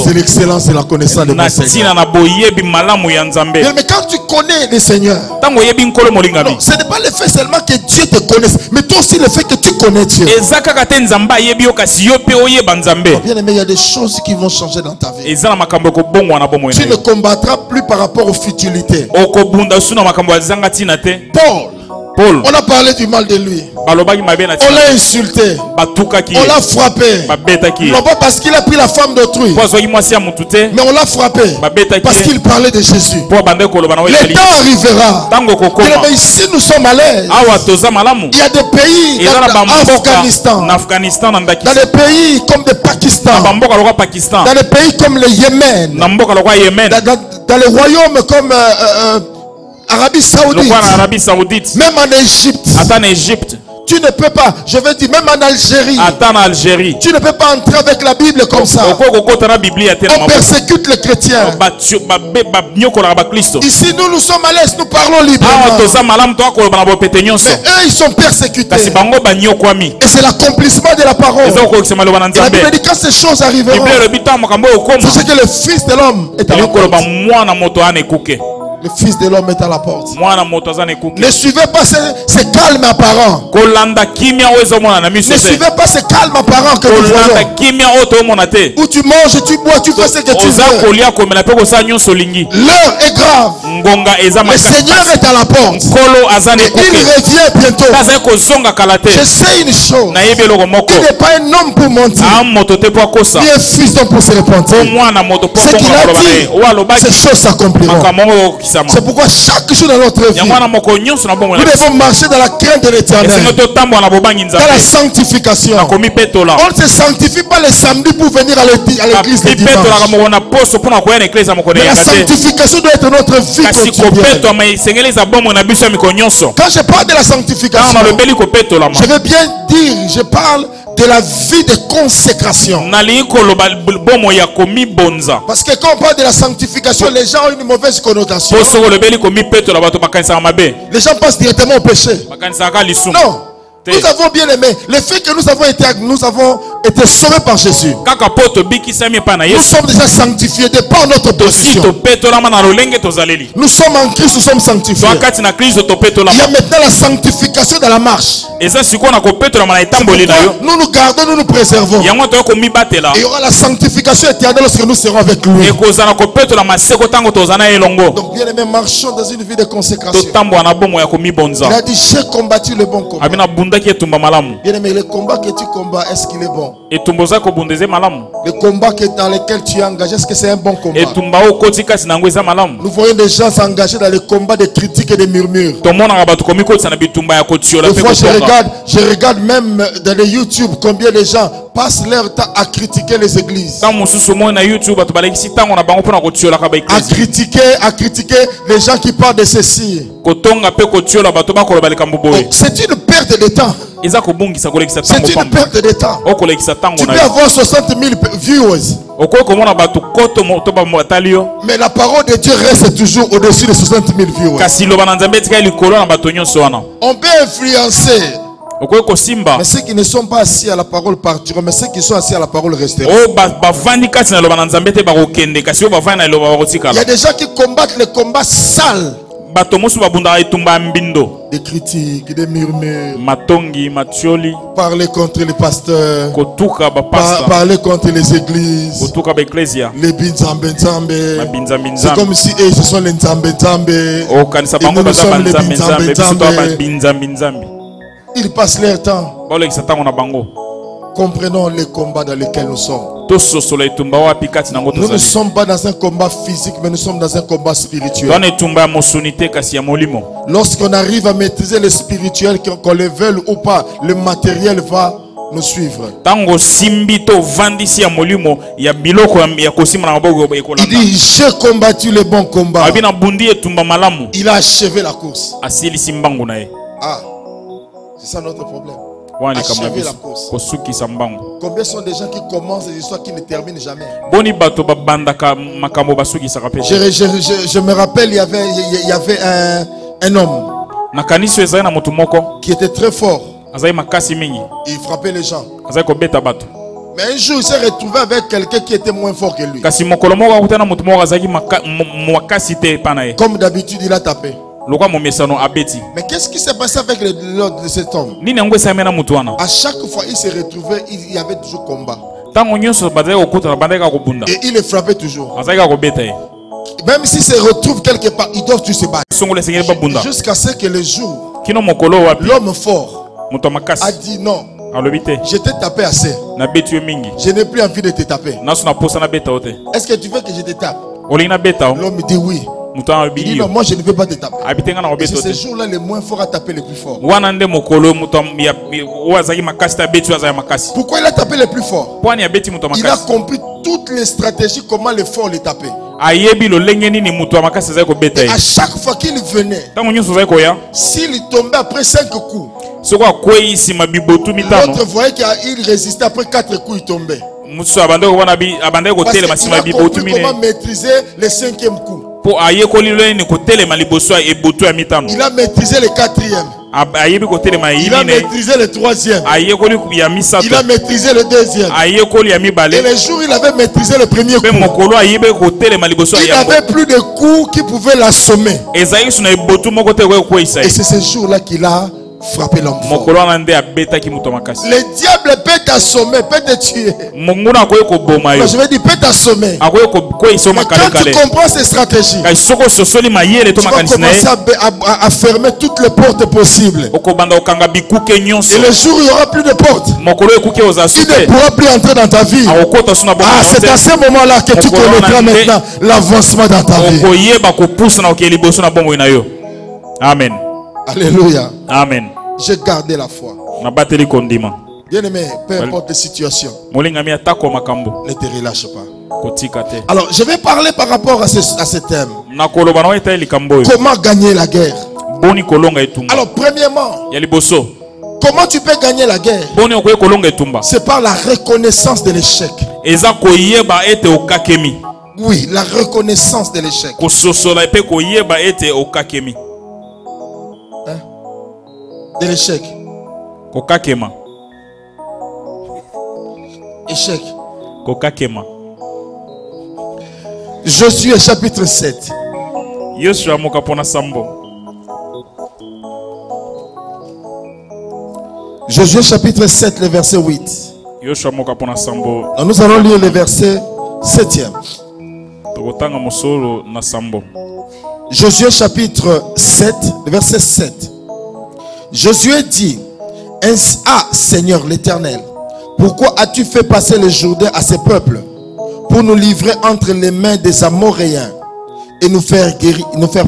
Speaker 1: de l'excellence et la connaissance de mon Seigneur. Mais quand tu connais le Seigneur, non, ce n'est pas le fait seulement que Dieu te connaisse, mais toi aussi le fait que tu connais Dieu. Bien aimé, il y a des choses qui vont changer dans ta vie. Tu ne combattras plus par rapport aux futilités. Paul, on a parlé du mal de lui. On l'a insulté. On l'a frappé. Non pas parce qu'il a pris la femme d'autrui, mais on l'a frappé parce qu'il parlait de Jésus. Le temps arrivera. Mais ici nous sommes à l'aise. Il y a des pays dans Afghanistan, dans des pays comme le Pakistan, dans des pays comme le Yémen, dans les royaumes comme Arabie Saoudite, même en Égypte. Tu ne peux pas, je veux dire, même en Algérie, tu ne peux pas entrer avec la Bible comme ça. On persécute les chrétiens. Ici, nous sommes à l'aise, nous parlons librement. Mais eux, ils sont persécutés. Et c'est l'accomplissement de la parole. Et la Bible dit quand ces choses arriveront, c'est que le Fils de l'homme est à la porte. Le Fils de l'homme est à la porte. Ne suivez pas ces calmes apparents. Ne suivez pas ces calmes apparents que nous voyons. Où tu manges, tu bois, tu fais ce que tu veux. L'heure est grave. Le Seigneur est à la porte. Et il revient bientôt. Je sais une chose. Il n'est pas un homme pour mentir. Il est un fils d'homme pour se repentir. Ce qu'il a dit, ces choses s'accompliront. C'est pourquoi chaque jour dans notre vie, nous devons marcher dans la crainte de l'Éternel, dans la sanctification. On ne se sanctifie pas le samedi pour venir à l'église le dimanche. Mais la sanctification doit être notre vie quotidienne. Quand je parle de la sanctification, je veux bien dire, je parle de la vie de consécration. Parce que quand on parle de la sanctification, les gens ont une mauvaise connotation. Les gens passent directement au péché. Non. Nous avons bien aimé le fait que nous avons été sauvés par Jésus. Nous sommes déjà sanctifiés de par notre position. Nous sommes en Christ, nous sommes sanctifiés. Il y a maintenant la sanctification dans la marche. Nous nous gardons, nous nous préservons. Et il y aura la sanctification éternelle lorsque nous serons avec lui. Donc bien aimé, marchons dans une vie de consécration. Il a dit j'ai combattu le bon combat. Bien aimé, le combat que tu combats, est-ce qu'il est bon? bon?
Speaker 2: Et tumboza ko bundeze malamu.
Speaker 1: Le combat dans lequel tu es engagé, est-ce que c'est un bon combat?
Speaker 2: Et tumbao kotika sinangweza malamu.
Speaker 1: Nous voyons des gens s'engager dans les combats de critiques et de murmures.
Speaker 2: Tomona ngabatu komiko tsana bitumba ya kotiola
Speaker 1: Des fois je regarde même dans les YouTube combien de gens passent leur temps à critiquer les églises.
Speaker 2: Tant mususu mo na YouTube batu balekisi tango na bango pona kotiola ka ba église.
Speaker 1: À critiquer les gens qui parlent de ceci.
Speaker 2: Kotonga pe kotiola batu bakolo balikambo boye.
Speaker 1: C'est une perte de temps.
Speaker 2: C'est
Speaker 1: une perte de temps. Tu peux avoir 60 000 viewers. Mais la parole de Dieu reste toujours au-dessus de 60 000 viewers. On peut influencer. Mais ceux qui ne sont pas assis à la parole partiront, mais ceux qui sont assis à la parole resteront. Il y a des gens qui combattent les combats sales. Des critiques, des murmures, parler contre les pasteurs, parler contre les églises, les binzambe. C'est comme si ce sont les nzambe. Et nous sommes les binzambe. Ils passent leur temps. Comprenons les combats dans lesquels nous sommes. Nous ne sommes pas dans un combat physique, mais nous sommes dans un combat spirituel. Lorsqu'on arrive à maîtriser le spirituel, qu'on le veuille ou pas, le matériel va nous suivre. Il dit, j'ai combattu le bon combat. Il a achevé la course. Ah, c'est ça notre problème. Achever la course. Combien sont des gens qui commencent des histoires qui ne terminent jamais? Je me rappelle, il y avait un homme qui était très fort. Il frappait les gens. Mais un jour, il s'est retrouvé avec quelqu'un qui était moins fort que lui. Comme d'habitude, il a tapé. Mais qu'est-ce qui s'est passé avec l'autre de cet homme? À chaque fois il se retrouvait, il y avait toujours combat. Et il le frappait toujours. Même s'il se retrouve quelque part, ils doivent tous se battre. Jusqu'à ce que le jour, l'homme fort a dit non. Je t'ai tapé assez. Je n'ai plus envie de te taper. Est-ce que tu veux que je te tape? L'homme dit oui. Il dit non, moi je ne veux pas te taper. Et c'est ce jour-là le moins fort à taper le plus fort. Pourquoi il a tapé le plus fort? Il a compris toutes les stratégies, comment le fort les taper. Et à chaque fois qu'il venait, s'il tombait après 5 coups, l'autre voyait qu'il résistait. Après 4 coups il tombait. Parce qu'il a compris comment maîtriser le 5e coup. Il a maîtrisé le 4e. Il a maîtrisé le 3e. Il a maîtrisé le 2e. Et le jour où il avait maîtrisé le premier coup, il n'avait plus de coups qui pouvaient l'assommer. Et c'est ce jour-là qu'il a frappé l'homme. Le diable peut t'assommer, peut te tuer. Je vais dire, peut t'assommer. Mais quand tu comprends ces stratégies, tu vas commencer à fermer toutes les portes possibles. Et le jour où il n'y aura plus de portes, il ne pourra plus entrer dans ta vie. Ah, c'est à ce moment-là que tu connaîtras maintenant l'avancement dans ta vie.
Speaker 2: Amen.
Speaker 1: Alléluia.
Speaker 2: Amen.
Speaker 1: J'ai gardé la foi. Bien aimé, peu importe les situations, ne te relâche pas. Alors, je vais parler par rapport à ce thème. Comment gagner la guerre? Alors, premièrement, comment tu peux gagner la guerre? C'est par la reconnaissance de l'échec. Oui, la reconnaissance de l'échec. De l'échec. Échec. Josué chapitre 7. Josué chapitre 7, le verset 8. Nous allons lire le verset 7e. Josué chapitre 7, le verset 7. Josué dit: ah, Seigneur l'Éternel, pourquoi as-tu fait passer le Jourdain à ces peuples pour nous livrer entre les mains des Amoréens et nous faire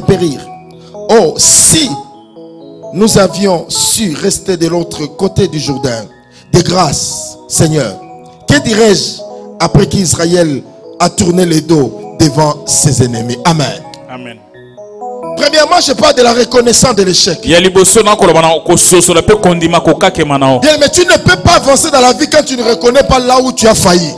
Speaker 1: périr? Oh, si nous avions su rester de l'autre côté du Jourdain, de grâce, Seigneur, que dirais-je après qu'Israël a tourné le dos devant ses ennemis? Amen.
Speaker 2: Amen.
Speaker 1: Premièrement, je parle de la reconnaissance de l'échec. Bien, mais tu ne peux pas avancer dans la vie quand tu ne reconnais pas là où tu as failli.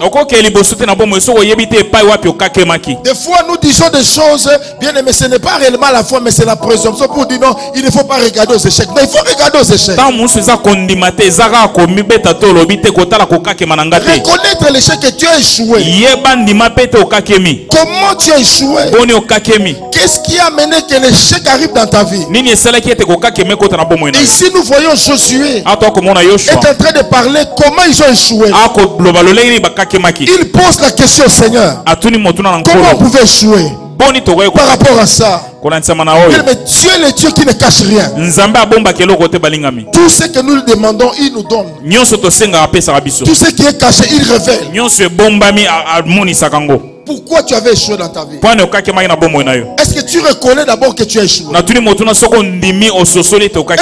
Speaker 1: Des fois, nous disons des choses, bien, mais ce n'est pas réellement la foi, mais c'est la présomption pour dire non, il ne faut pas regarder aux échecs. Mais il faut regarder aux échecs. Reconnaître l'échec que tu as échoué. Comment tu as échoué? Qu'est-ce qui a mené que l'échec arrive dans ta vie? Et ici nous voyons Josué est en train de parler comment ils ont échoué. Il pose la question au Seigneur, comment on pouvait échouer par rapport à ça? Mais Dieu est le Dieu qui ne cache rien. Tout ce que nous lui demandons, il nous donne. Tout ce qui est caché, il révèle. Pourquoi tu avais échoué dans ta vie? Est-ce que tu reconnais d'abord que tu as échoué? Est-ce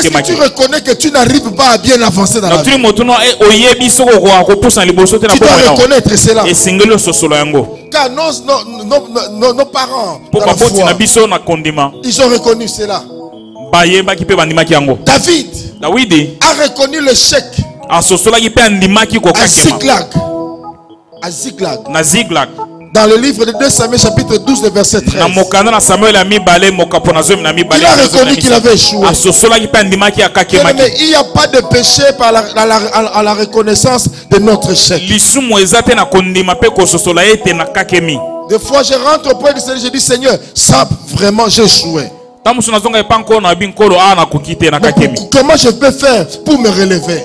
Speaker 1: que tu reconnais que tu n'arrives pas à bien avancer dans la vie? Tu dois reconnaître cela. Car nos parents, dans la foi, ils ont reconnu cela. David a reconnu l'échec à Ziklag. Dans le livre de 2 Samuel chapitre 12 verset 13. Il a reconnu qu'il avait échoué. Mais il n'y a pas de péché à la reconnaissance de notre échec. Des fois je rentre auprès du Seigneur, je dis Seigneur, ça vraiment j'ai échoué. Comment je peux faire pour me relever?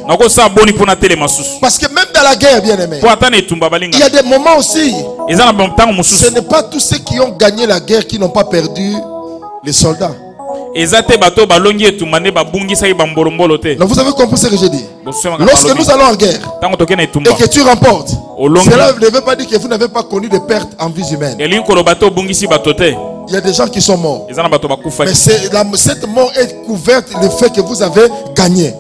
Speaker 1: Parce que même dans la guerre, bien aimé, il y a des moments aussi, ce n'est pas tous ceux qui ont gagné la guerre qui n'ont pas perdu les soldats. Donc vous avez compris ce que j'ai dit? Lorsque nous allons en guerre et que tu remportes, cela ne veut pas dire que vous n'avez pas connu de pertes en vie humaine. Il y a des gens qui sont morts. Mais cette mort est couverte le fait que vous avez gagné.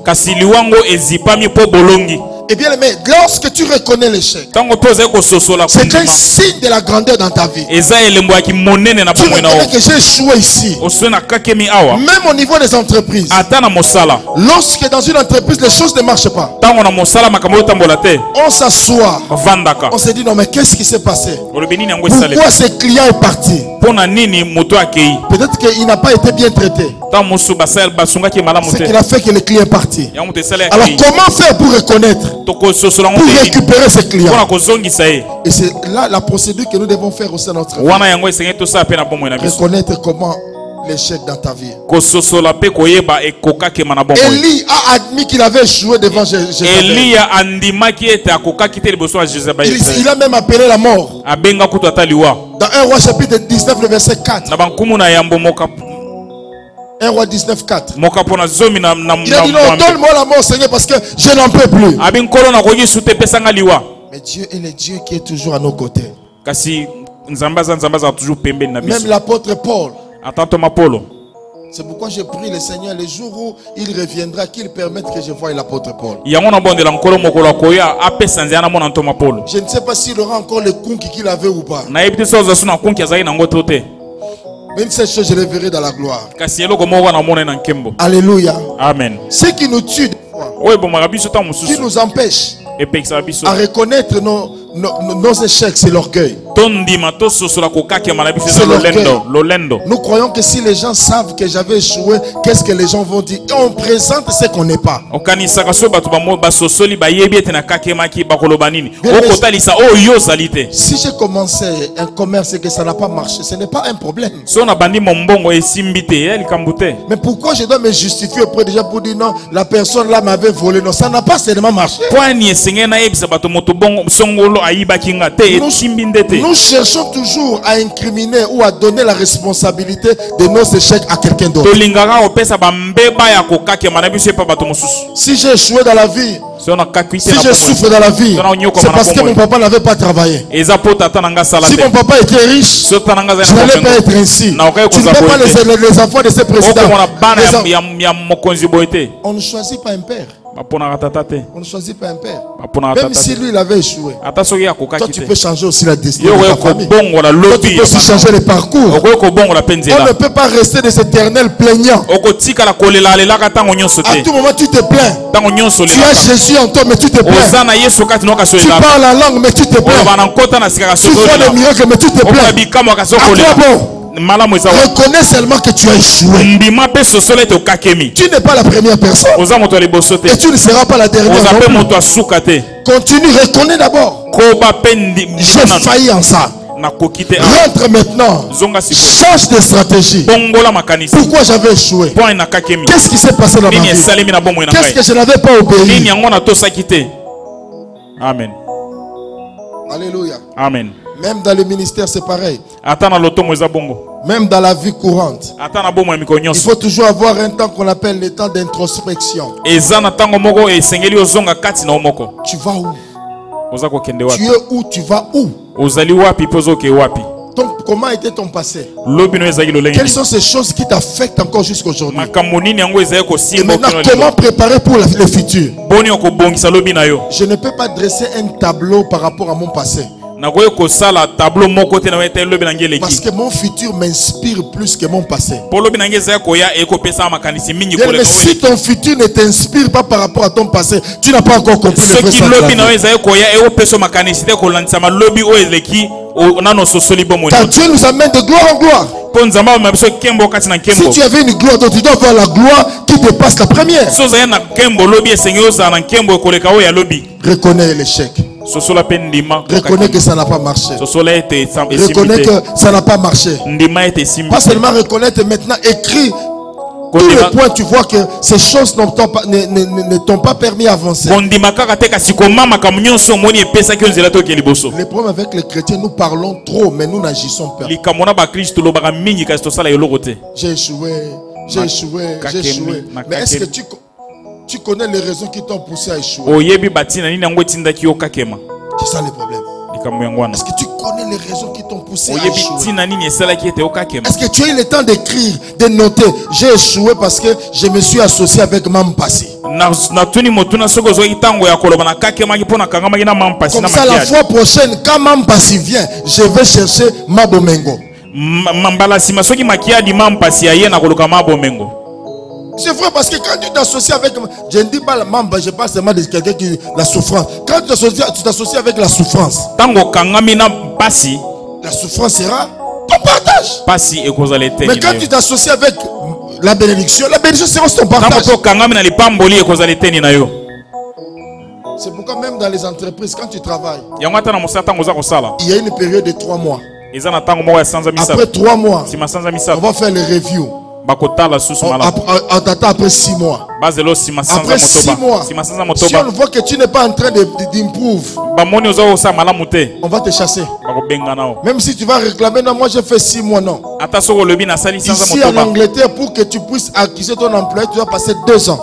Speaker 1: Et bien aimé, lorsque tu reconnais l'échec, c'est un signe de la grandeur dans ta vie. Tu reconnais que j'ai échoué ici. Même au niveau des entreprises. Lorsque dans une entreprise les choses ne marchent pas, on s'assoit. On se dit non mais qu'est-ce qui s'est passé? Pourquoi ce client est parti? Peut-être qu'il n'a pas été bien traité. C'est qu'il a fait que le client est parti. Alors comment faire pour reconnaître? Pour récupérer ce client? Et c'est là la procédure que nous devons faire au sein de notre vie. Reconnaître comment l'échec dans ta vie. Élie a admis qu'il avait échoué devant Jézabel. Il a même appelé la mort. Dans 1 Roi chapitre 19 le verset 4. 1 Roi 19, 4. Il a dit non, donne-moi la mort Seigneur parce que je n'en peux plus. Mais Dieu est le Dieu qui est toujours à nos côtés. Même l'apôtre Paul. C'est pourquoi je prie le Seigneur le jour où il reviendra qu'il permette que je voie l'apôtre Paul. Je ne sais pas s'il aura encore le conquis qu'il avait ou pas. Mais une seule chose, je le verrai dans la gloire. Alléluia.
Speaker 2: Amen.
Speaker 1: Ce qui nous tue des fois, qui nous empêche à reconnaître nos échecs, c'est l'orgueil. Nous croyons que si les gens savent que j'avais échoué, qu'est-ce que les gens vont dire? Et on présente ce qu'on n'est pas. Si j'ai commencé un commerce et que ça n'a pas marché, ce n'est pas un problème. Mais pourquoi je dois me justifier auprès des gens pour dire non, la personne là m'avait volé? Non, ça n'a pas seulement marché. Nous cherchons toujours à incriminer ou à donner la responsabilité de nos échecs à quelqu'un d'autre. Si j'ai échoué dans la vie, si je souffre dans la vie, c'est parce que mon papa n'avait pas travaillé. Si mon papa était riche, je n'allais pas être ainsi. Tu ne vois pas les enfants de ces présidents. On ne choisit pas un père. On ne choisit pas un père. Même si lui il avait échoué, toi tu peux changer aussi la destinée de ta famille. Toi tu peux aussi changer le parcours. On ne peut pas rester de cet éternel plaignant. À tout moment tu te plains. Tu as Jésus en toi mais tu te plains. Tu parles la langue mais tu te plains. Tu fais des miracles mais tu te plains. À quoi bon? Reconnais seulement que tu as échoué. Tu n'es pas la première personne. Et tu ne seras pas la dernière. Continue, reconnais d'abord. J'ai failli en ça. Rentre maintenant. Change de stratégie. Pourquoi j'avais échoué? Qu'est-ce qui s'est passé dans ma vie? Qu'est-ce que je n'avais pas obéi?
Speaker 2: Amen.
Speaker 1: Alléluia.
Speaker 2: Amen.
Speaker 1: Même dans le ministère, c'est pareil. Même dans la vie courante, il faut toujours avoir un temps qu'on appelle le temps d'introspection. Tu vas où? Tu es où? Tu vas où? Comment était ton passé? Quelles sont ces choses qui t'affectent encore jusqu'à aujourd'hui? Et maintenant, comment préparer pour le futur? Je ne peux pas dresser un tableau par rapport à mon passé. Parce que mon futur m'inspire plus que mon passé. Mais si ton futur ne t'inspire pas par rapport à ton passé, tu n'as pas encore compris le vrai sens. Car Dieu nous amène de gloire en gloire. Si tu avais une gloire, donc tu dois avoir la gloire qui dépasse la première. Reconnais l'échec. Reconnais que ça n'a pas marché. Reconnais que ça n'a pas marché. Pas seulement reconnaître, maintenant écris tous les points. Tu vois que ces choses ne t'ont pas permis d'avancer. Le problème avec les chrétiens, nous parlons trop, mais nous n'agissons pas. J'ai échoué, j'ai échoué, j'ai échoué. Mais est-ce que tu connais les raisons qui t'ont poussé à échouer? C'est ça le problème. Est-ce que tu connais les raisons qui t'ont poussé à échouer? Est-ce que tu as eu le temps d'écrire, de noter? J'ai échoué parce que je me suis associé avec Mampasi. Comme ça, la fois prochaine, quand Mampasi vient, je vais chercher Mabomengo. C'est vrai parce que quand tu t'associes avec... Je ne dis pas la mamba, je parle seulement de quelqu'un qui... La souffrance. Quand tu t'associes avec la souffrance, la souffrance sera ton partage. Mais quand tu t'associes avec la bénédiction sera ton partage. C'est pourquoi même dans les entreprises, quand tu travailles, il y a une période de 3 mois. Après 3 mois, on va faire les reviews. On t'attend après 6 mois. Après 6 mois, si on voit que tu n'es pas en train d'improve, on va te chasser. Même si tu vas réclamer, non, moi j'ai fait 6 mois, non. Ici en Angleterre, pour que tu puisses accuser ton employé, tu dois passer 2 ans.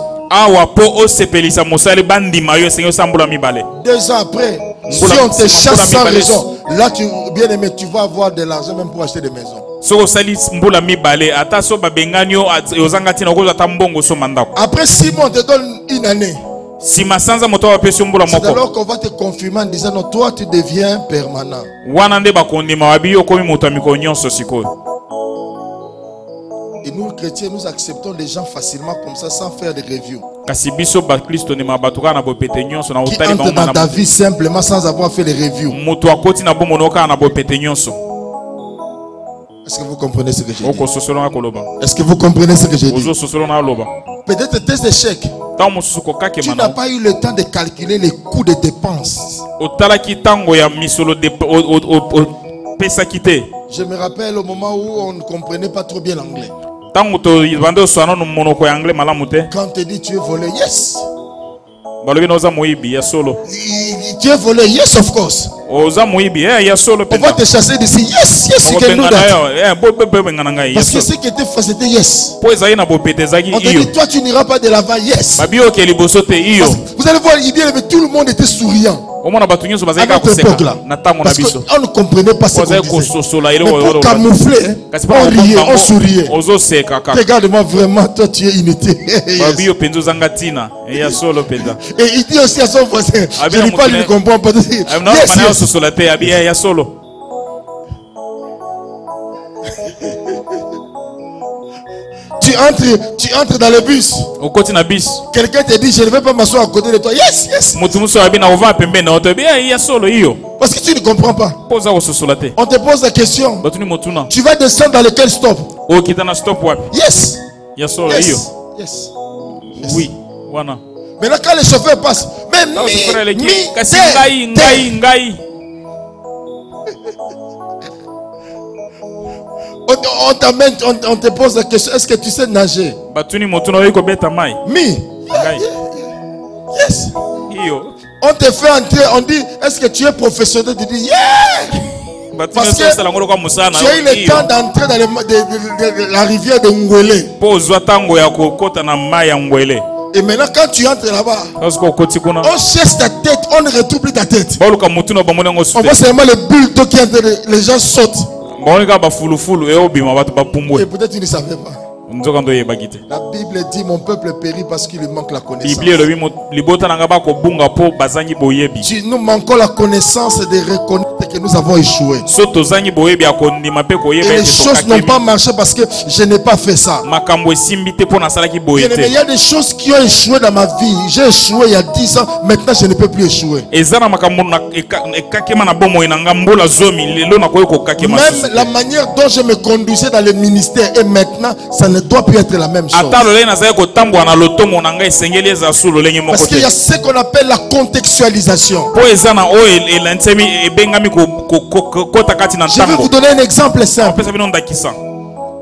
Speaker 1: 2 ans après, si on te chasse sans raison, là, bien aimé, tu vas avoir de l'argent même pour acheter des maisons. Après 6 mois, on te donne 1 année. C'est alors qu'on va te confirmer en disant non, toi tu deviens permanent. Et nous chrétiens, nous acceptons les gens facilement comme ça sans faire des reviews. Qui entrent dans ta vie simplement sans avoir fait les reviews. Est-ce que vous comprenez ce que j'ai dit? Est-ce que vous comprenez ce que j'ai dit? Peut-être tes échecs, tu n'as pas eu le temps de calculer les coûts de dépenses. Je me rappelle au moment où on ne comprenait pas trop bien l'anglais. Quand on te dit tu es volé, yes.
Speaker 2: balobi na oza moyibi ya solo.
Speaker 1: Tu es volé, yes of course.
Speaker 2: Oza moyibi ya solo.
Speaker 1: On va te chasser d'ici, yes, yes, you can do that. Parce que ce qui était faux, c'était yes. On te dit, toi tu n'iras pas de l'avant, yes. Vous allez voir, il dit, mais tout le monde était souriant. À notre époque là, parce qu'on ne comprenait pas ce qu'on disait. Mais pour camoufler, on riait, on souriait. Regarde-moi vraiment, toi tu es unité. Et il dit aussi à son voisin, je ne dis pas, lui ne comprend pas. Yes, yes. Tu entres dans le bus. Quelqu'un te dit, je ne vais pas m'asseoir à côté de toi. Yes, yes. Parce que tu ne comprends pas. On te pose la question. Tu vas descendre dans lequel stop? Yes. Yes. Yes.
Speaker 2: Oui.
Speaker 1: Maintenant quand le chauffeur passe, mais on t'amène, on te pose la question, est-ce que tu sais nager? Yes. On te fait entrer, on dit, est-ce que tu es professionnel? Tu dis, yeah. Parce que tu as eu le temps d'entrer dans la rivière de Ngwele. Et maintenant quand tu entres là-bas, on cherche ta tête, on ne retrouve plus ta tête. On voit seulement les bulles d'eau qui entrent, les gens sautent. Et peut-être tu ne savais pas. La Bible dit mon peuple périt parce qu'il lui manque la connaissance. Nous manquons la connaissance de reconnaître que nous avons échoué. Et les choses n'ont pas marché parce que je n'ai pas fait ça. Il y a des choses qui ont échoué dans ma vie. J'ai échoué il y a 10 ans. Maintenant je ne peux plus échouer. Même la manière dont je me conduisais dans le ministère et maintenant ça ne doit plus être la même chose. Parce qu'il y a ce qu'on appelle la contextualisation. Je vais vous donner un exemple simple.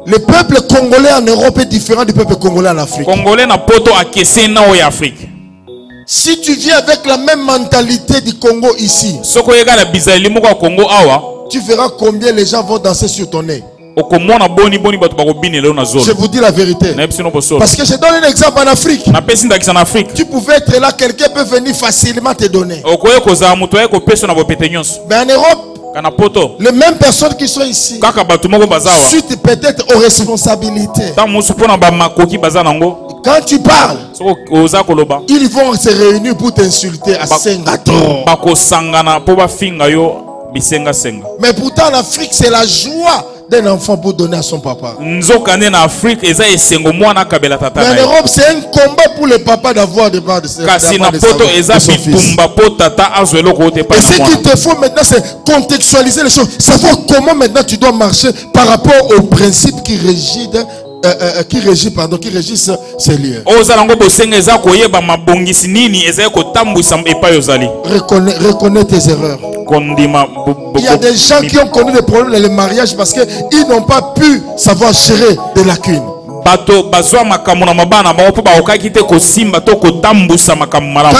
Speaker 1: Le peuple congolais en Europe est différent du peuple congolais en Afrique. Si tu viens avec la même mentalité du Congo ici, tu verras combien les gens vont danser sur ton nez. Je vous dis la vérité. Parce que je donne un exemple en Afrique. Tu pouvais être là, quelqu'un peut venir facilement te donner. Mais en Europe, les mêmes personnes qui sont ici suite peut-être aux responsabilités. Quand tu parles, ils vont se réunir pour t'insulter à Sengato. Mais pourtant en Afrique c'est la joie d'un enfant pour donner à son papa. Mais en Europe c'est un combat pour le papa d'avoir des parts de son fils. Et ce qu'il te faut maintenant c'est contextualiser les choses, savoir comment maintenant tu dois marcher par rapport aux principes qui régissent ces lieux. Reconnais tes erreurs. Il y a des gens qui ont connu des problèmes dans le mariage parce qu'ils n'ont pas pu savoir gérer des lacunes. Quand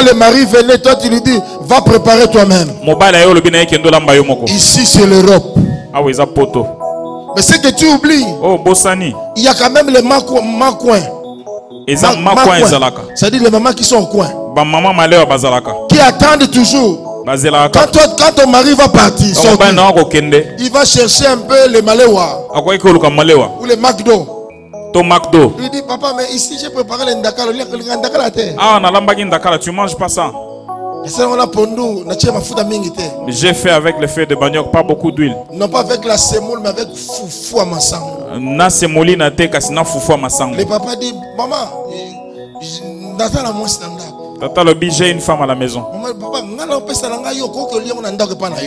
Speaker 1: le mari venait, toi tu lui dis va préparer toi-même. Ici c'est l'Europe. Mais ce que tu oublies, il y a quand même les macoins. C'est-à-dire les mamans qui sont au coin, qui attendent toujours. Quand ton mari va partir, il va chercher un peu les Maléwa ou les McDo. Il dit papa, mais ici j'ai préparé les ndakala.
Speaker 2: Tu manges pas ça.
Speaker 1: J'ai
Speaker 2: fait avec le feu de manioc, pas beaucoup d'huile.
Speaker 1: Non pas avec la semoule, mais avec foufou à massang.
Speaker 2: Na semouli na te kasina foufou à massang.
Speaker 1: Le papa dit maman,
Speaker 2: Tata le j'ai une femme à la maison.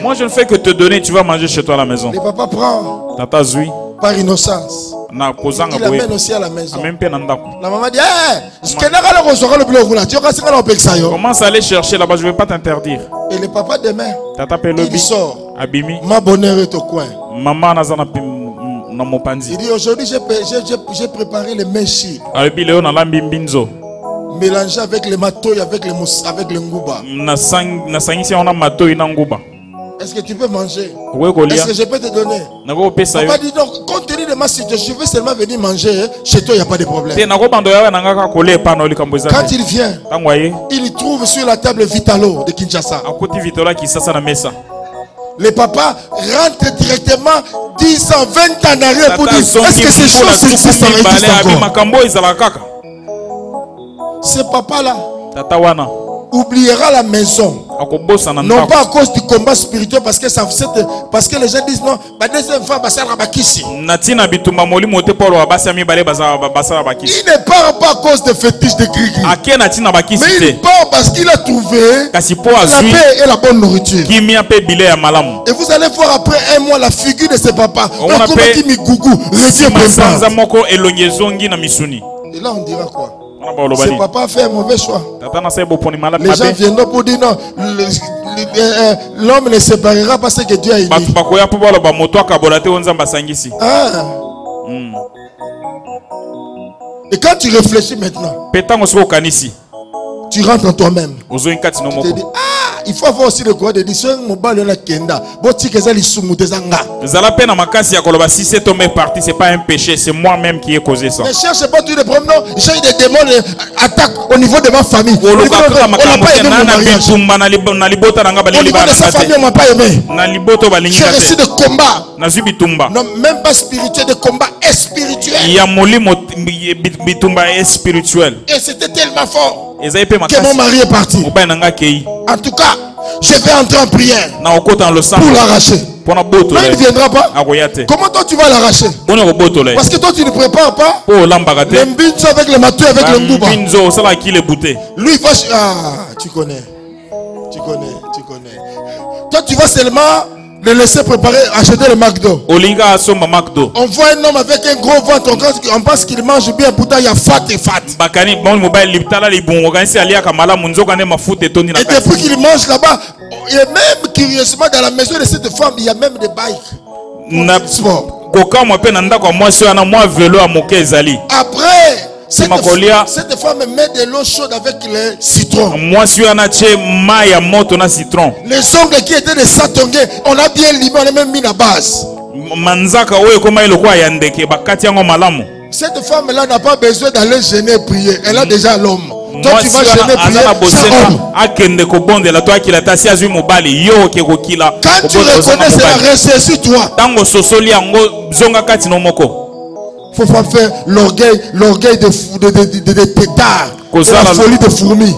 Speaker 2: Moi je ne fais que te donner, tu vas manger chez toi à la maison.
Speaker 1: Le papa prend.
Speaker 2: Tata zui.
Speaker 1: Par innocence. Il l'amène aussi à la maison. La maman dit,
Speaker 2: commence à aller chercher là-bas, je ne vais pas t'interdire.
Speaker 1: Et le papa demain, il sort.
Speaker 2: Ma
Speaker 1: bonheur est au coin.
Speaker 2: Maman
Speaker 1: il dit aujourd'hui j'ai préparé les méchis. Mélanger avec les matoy, avec les ngouba. Est-ce que tu peux manger? Est-ce que je peux te donner? Papa dit donc, compte tenu de ma situation, je veux seulement venir manger. Chez toi, il n'y a pas de problème. Quand il vient, il trouve sur la table Vitalo de Kinshasa. Les papas rentrent directement 10 ans, 20 ans en arrière pour dire est-ce que ces choses existent encore? Ce papa-là oubliera la maison. Non pas à cause du combat spirituel, parce que les gens disent non, il ne part pas à cause de fétiches de gris-gris, mais il part parce qu'il a trouvé la paix et la bonne nourriture. Et vous allez voir après un mois la figure de ce papa. Et là on dira quoi? Ce papa a fait un mauvais choix. Les gens viendront pour dire non, l'homme ne séparera pas ce que Dieu a dit. Et quand tu réfléchis maintenant, tu rentres en toi-même. Tu te dis, il faut avoir aussi le courage de dire si
Speaker 2: c'est pas un péché, c'est moi-même qui ai causé ça.
Speaker 1: Ne cherche pas tous les problèmes, non. J'ai des démons attaquent au niveau de ma famille. Au niveau de sa famille, on m'a pas aimé. J'ai reçu des combats. Non, même pas spirituel, des combats spirituels. Et c'était tellement fort que mon mari est parti. En tout cas, je vais entrer en prière pour l'arracher. Mais il ne viendra pas. Comment toi tu vas l'arracher? Parce que toi tu ne prépares pas le mbinzo avec le matou, avec le ngouba. Lui il va... tu connais. Toi tu vas seulement le laisser préparer, acheter le McDo. On voit un homme avec un gros ventre, on pense qu'il mange bien, pourtant il y a fat et fat. Et depuis qu'il mange là-bas, et même curieusement dans la maison de cette femme, il y a même des bikes. Après, cette femme met de l'eau chaude avec le citron. Les ongles qui étaient des satongés, on a bien limé, on a même mis la base. Cette femme-là n'a pas besoin d'aller gêner et prier. Elle a déjà l'homme. Toi tu vas gêner et prier sans homme. Quand tu reconnais cela, ressaisis toi. Il ne faut pas faire l'orgueil de pétard, la folie de fourmis.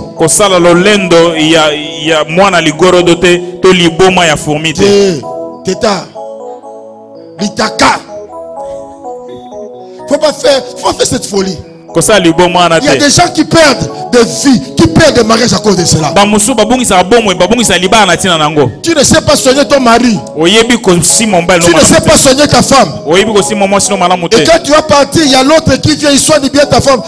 Speaker 1: Tétard, l'itaka. Il faut faire cette folie. Il y a des gens qui perdent de vie, qui perdent de mariage à cause de cela. Tu ne sais pas soigner ton mari. Tu ne sais pas soigner ta femme. Et quand tu vas partir, il y a l'autre qui vient, il soigne bien ta femme.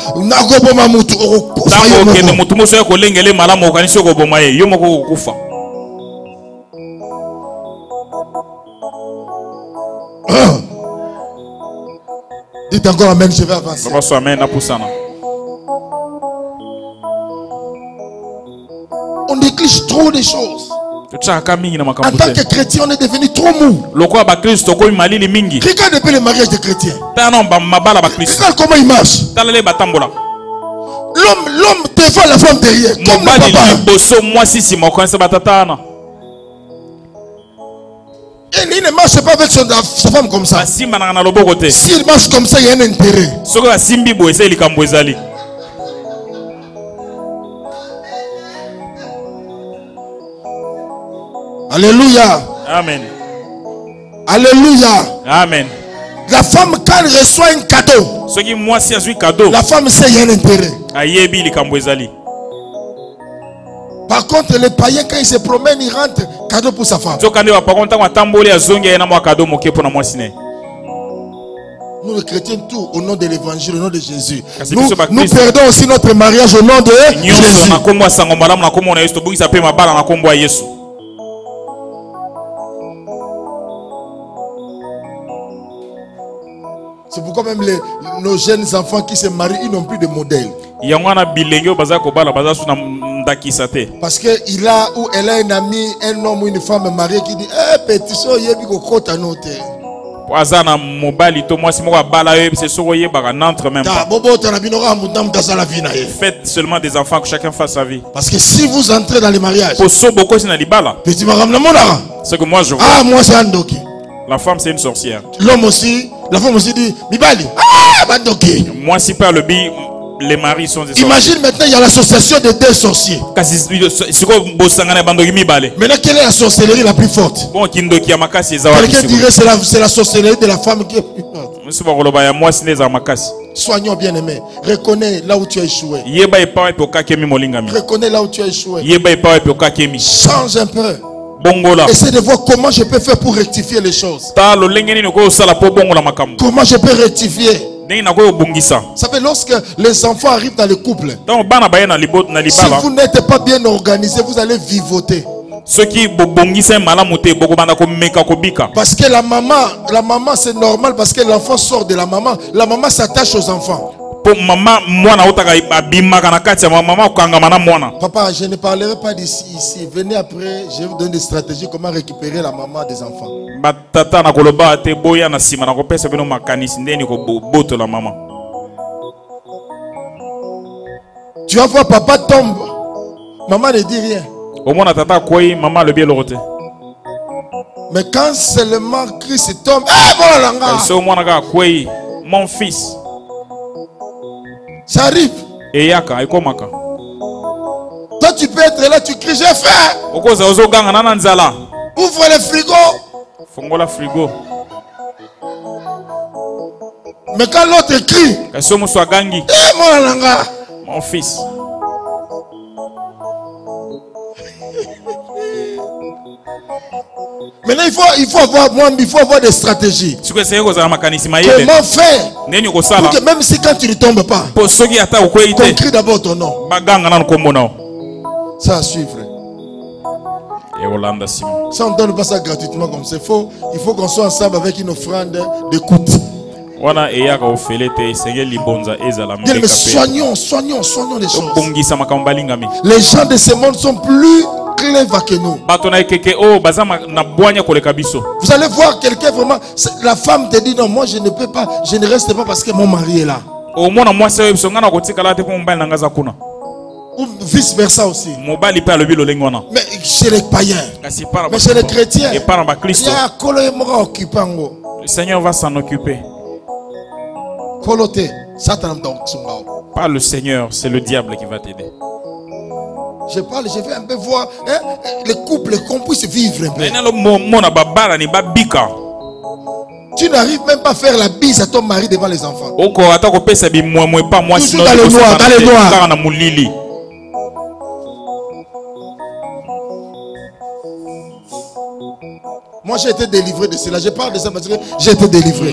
Speaker 1: Dites encore amen, je vais avancer. On néglige trop de choses. En tant que chrétien, on est devenu trop mou. Regarde depuis le mariage des chrétiens. Regarde comment il marche. L'homme devant la femme derrière. Comme le papa. Et il ne marche pas avec sa femme comme ça. S'il marche comme ça, il y a un intérêt. Alléluia.
Speaker 2: Amen.
Speaker 1: Alléluia.
Speaker 2: Amen.
Speaker 1: La femme, quand elle reçoit un cadeau, la femme sait qu'il y a un intérêt. Par contre, les païens, quand ils se promènent, ils rentrent cadeau pour sa femme. Nous les chrétiens, tout au nom de l'évangile, au nom de Jésus. Nous perdons aussi notre mariage au nom de Jésus. C'est pourquoi même nos jeunes enfants qui se marient, ils n'ont plus de modèle.
Speaker 2: Yangwana bilenge baza ko bala baza suna ndakisa te.
Speaker 1: Parce que il a ou elle a un ami, un homme ou une femme mariée qui dit eh petit so yebi ko kota note.
Speaker 2: Azana mobali to moi si mo bala yo c'est so yeba n'entre même pas.
Speaker 1: Bobo tanabinora mudam dasala vie na ye.
Speaker 2: Faites seulement des enfants que chacun fasse sa vie.
Speaker 1: Parce que si vous entrez dans les mariages,
Speaker 2: Pour so boko sina libala.
Speaker 1: petit maram na mona.
Speaker 2: Ce que moi je vois.
Speaker 1: Ah moi c'est Andoki.
Speaker 2: La femme c'est une sorcière.
Speaker 1: L'homme aussi, la femme aussi dit Bibali. Ah Bandoki.
Speaker 2: Moi si par le bi les maris sont des sorciers.
Speaker 1: Imagine maintenant il y a l'association de deux sorciers. Maintenant quelle est la sorcellerie la plus forte?
Speaker 2: Bon kindoki amakasi eza
Speaker 1: Quelqu'un dirait c'est la sorcellerie de la femme qui est plus forte. Soignons bien aimé. Reconnais là où tu as échoué. Reconnais là où tu as échoué. Change un peu. Essaie de voir comment je peux faire pour rectifier les choses. Comment je peux rectifier? Vous savez, lorsque les enfants arrivent dans le couple, si vous n'êtes pas bien organisé, vous allez vivoter. Parce que la maman c'est normal parce que l'enfant sort de la maman s'attache aux enfants. Papa, je ne parlerai pas d'ici ici. Venez après, je vais vous donner des stratégies comment récupérer la maman des enfants. Tu vas voir papa tombe, maman ne dit rien. Mais quand seulement Christ tombe,
Speaker 2: mon fils,
Speaker 1: ça arrive. Toi tu peux être là, tu cries, j'ai faim. Ouvre le frigo. Mais quand l'autre crie,
Speaker 2: mon fils.
Speaker 1: Maintenant il faut avoir des stratégies. Comment faire pour que même si quand tu ne tombes pas, qu'on crie d'abord ton nom. Ça à suivre. Ça on ne donne pas ça gratuitement comme c'est faux. Il faut qu'on soit ensemble avec une offrande d'écoute. Mais soignons les choses. Les gens de ce monde sont plus clever que nous. Vous allez voir quelqu'un vraiment, la femme te dit non, moi je ne peux pas, je ne reste pas parce que mon mari est là. Ou vice versa aussi. Mais chez les païens, mais chez les chrétiens, il y a
Speaker 2: le Seigneur va s'en occuper. Pas le Seigneur, c'est le diable qui va t'aider.
Speaker 1: Je vais un peu voir les couples, qu'on puisse vivre un peu. Tu n'arrives même pas à faire la bise à ton mari devant les enfants. Toujours dans le noir, Moi j'ai été délivré de cela. Je parle de ça parce que j'ai été délivré.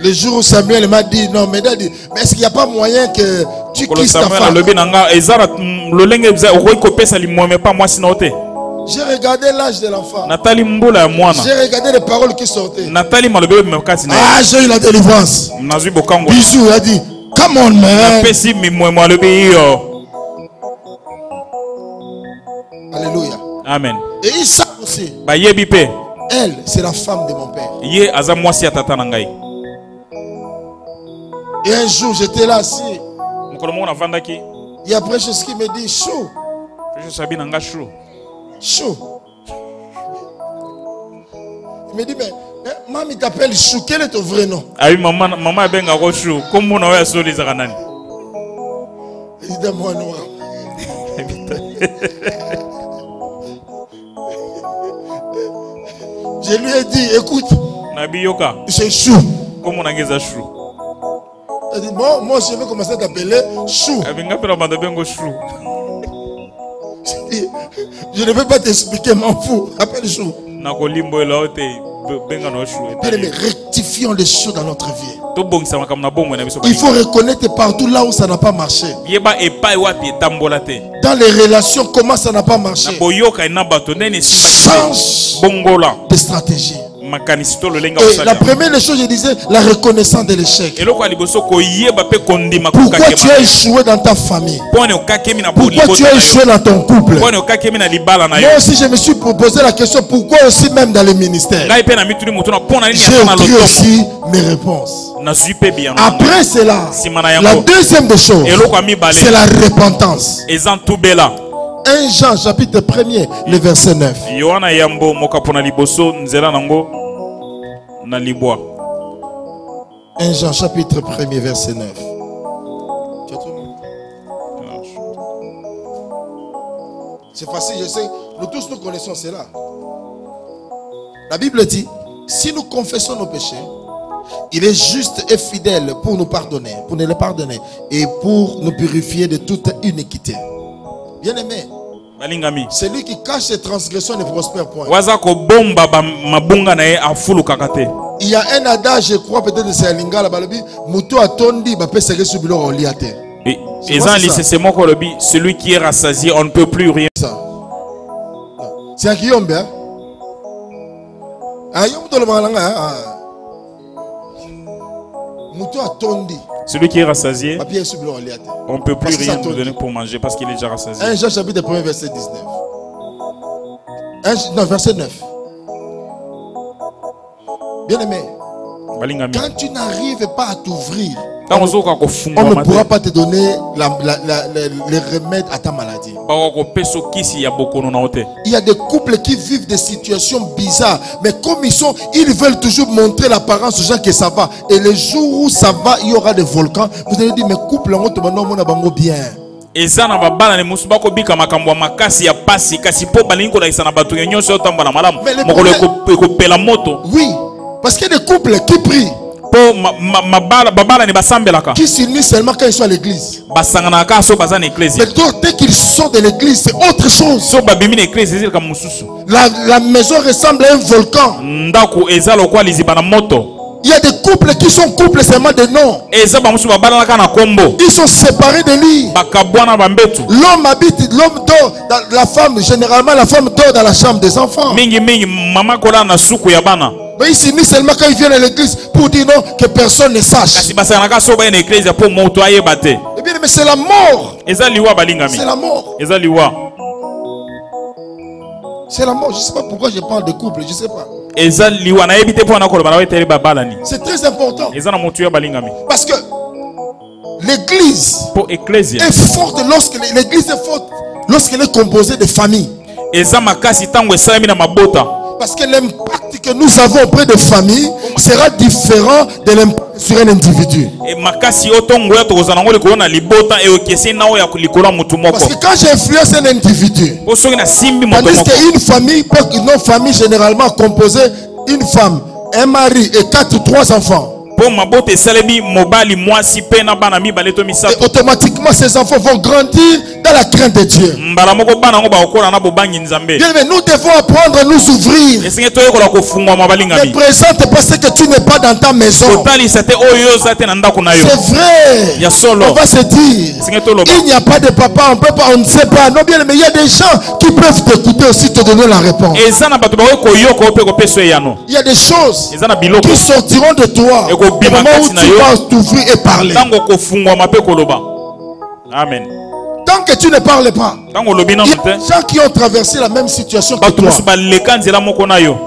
Speaker 1: Le jour où Samuel m'a dit, non, mais est-ce qu'il n'y a pas moyen que tu quittes ta femme? J'ai regardé l'âge de l'enfant. J'ai regardé les paroles qui sortaient. Ah, j'ai eu la délivrance. Bisous, il a dit, come on, man. Alléluia.
Speaker 2: Amen.
Speaker 1: Et ils savent aussi. Elle, c'est la femme de mon père. Et un jour, j'étais là assis. Et après, ce qui me dit, chou. Chou. Il me dit, mais maman t'appelle Chou. Quel est ton vrai nom?
Speaker 2: Ah oui, maman benga Chou. Comment on a sur les aranani?
Speaker 1: Il dit, moi noir. Je lui ai dit, écoute, c'est Chou.
Speaker 2: Comment on a gagné Chou?
Speaker 1: Il dit, bon, moi je vais commencer à t'appeler Chou. Je ne peux pas t'expliquer, m'en fous. Appelle Chou. Mais rectifions les choses dans notre vie. Il faut reconnaître partout là où ça n'a pas marché. Dans les relations, comment ça n'a pas marché. Change de stratégie. Et la première des choses, je disais, la reconnaissance de l'échec. Pourquoi tu as échoué dans ta famille? Pourquoi tu as échoué dans ton couple? Moi aussi, je me suis posé la question, pourquoi aussi même dans le ministère? J'ai écrit aussi mes réponses. Après cela, la deuxième des choses, c'est la repentance. 1 Jean chapitre 1er, le verset 9. 1 Jean chapitre 1er, verset 9. C'est facile, je sais. Nous tous nous connaissons cela. La Bible dit, si nous confessons nos péchés, il est juste et fidèle pour nous pardonner, pour nous les pardonner et pour nous purifier de toute iniquité. Bien aimé, celui qui cache ses transgressions ne prospère point. Il y a un adage, je crois peut-être que c'est à Lingala, Muto atondi ba pesere subilo oliate.
Speaker 2: Celui qui est rassasié, on ne peut plus rien.
Speaker 1: C'est à Guillaume, hein?
Speaker 2: Celui qui est rassasié, on ne peut plus rien nous donner pour manger parce qu'il est déjà rassasié.
Speaker 1: 1 Jean chapitre 1 verset 19. Non, verset 9. Bien aimé, quand tu n'arrives pas à t'ouvrir, on ne pourra pas te donner les remèdes à ta maladie. Il y a des couples qui vivent des situations bizarres, mais comme ils veulent toujours montrer l'apparence aux gens que ça va. Et le jour où ça va, il y aura des volcans. Vous allez dire, mais couple, on va bien. Oui, parce qu'il y a des couples qui prient, qui s'unissent seulement quand ils sont à l'église. Mais dès qu'ils sortent de l'église, c'est autre chose. La maison ressemble à un volcan. Il y a des couples qui sont couples seulement de nom. Ils sont séparés de lui. L'homme habite, l'homme dort, la femme, généralement la femme dort dans la chambre des enfants. Mais ils s'unissent seulement quand ils viennent à l'église pour dire non, que personne ne sache. Eh bien, mais c'est la mort. C'est la mort. C'est la mort. Je ne sais pas pourquoi je parle de couple. Je ne sais pas. C'est très important. Parce que l'église est forte lorsqu'elle est composée de familles. Parce que l'impact que nous avons auprès de familles sera différent de l'impact sur un individu. Parce que quand j'influence un individu, tandis qu'une famille, une famille généralement composée d'une femme, un mari et 3 enfants. Et automatiquement ces enfants vont grandir dans la crainte de Dieu. Bien, mais nous devons apprendre à nous ouvrir. Ne présente pas ce que tu n'es pas dans ta maison. C'est vrai. On va se dire, il n'y a pas de papa, on peut pas, on ne sait pas. Non, bien, mais il y a des gens qui peuvent t'écouter aussi, te donner la réponse. Il y a des choses qui sortiront de toi au moment où tu vas t'ouvrir et parler.
Speaker 2: Amen.
Speaker 1: Tant que tu ne parles pas, il y a des gens qui ont traversé la même situation que toi,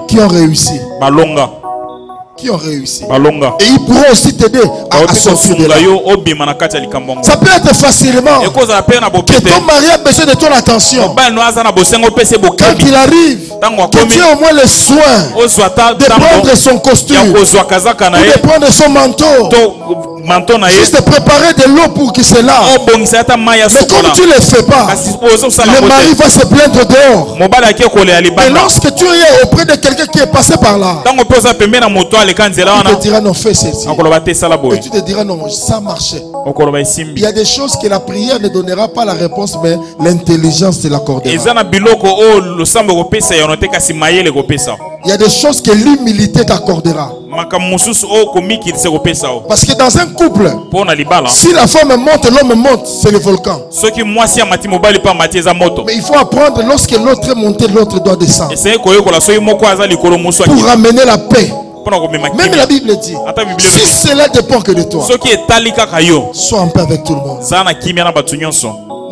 Speaker 1: qui ont réussi. Qui ont réussi. Et ils pourront aussi t'aider à sortir de là. Ça peut être facilement que ton mari a besoin de ton attention. Quand il arrive, que tu aies au moins le soin de prendre son costume, ou de prendre son manteau, juste de préparer de l'eau pour qu'il se lave. Mais comme tu ne le fais pas, le mari va se plaindre dehors. Et lorsque tu es auprès de quelqu'un qui est passé par là, il te dira non, fais ceci. Et tu te diras non, ça marchait. Il y a des choses que la prière ne donnera pas la réponse, mais l'intelligence te l'accordera. Il y a des choses que l'humilité t'accordera. Parce que dans un couple, si la femme monte, l'homme monte, c'est le volcan. Mais il faut apprendre, lorsque l'autre est monté, l'autre doit descendre. Pour ramener la paix. Même la Bible dit, si cela dépend que de toi, sois en paix avec tout le monde.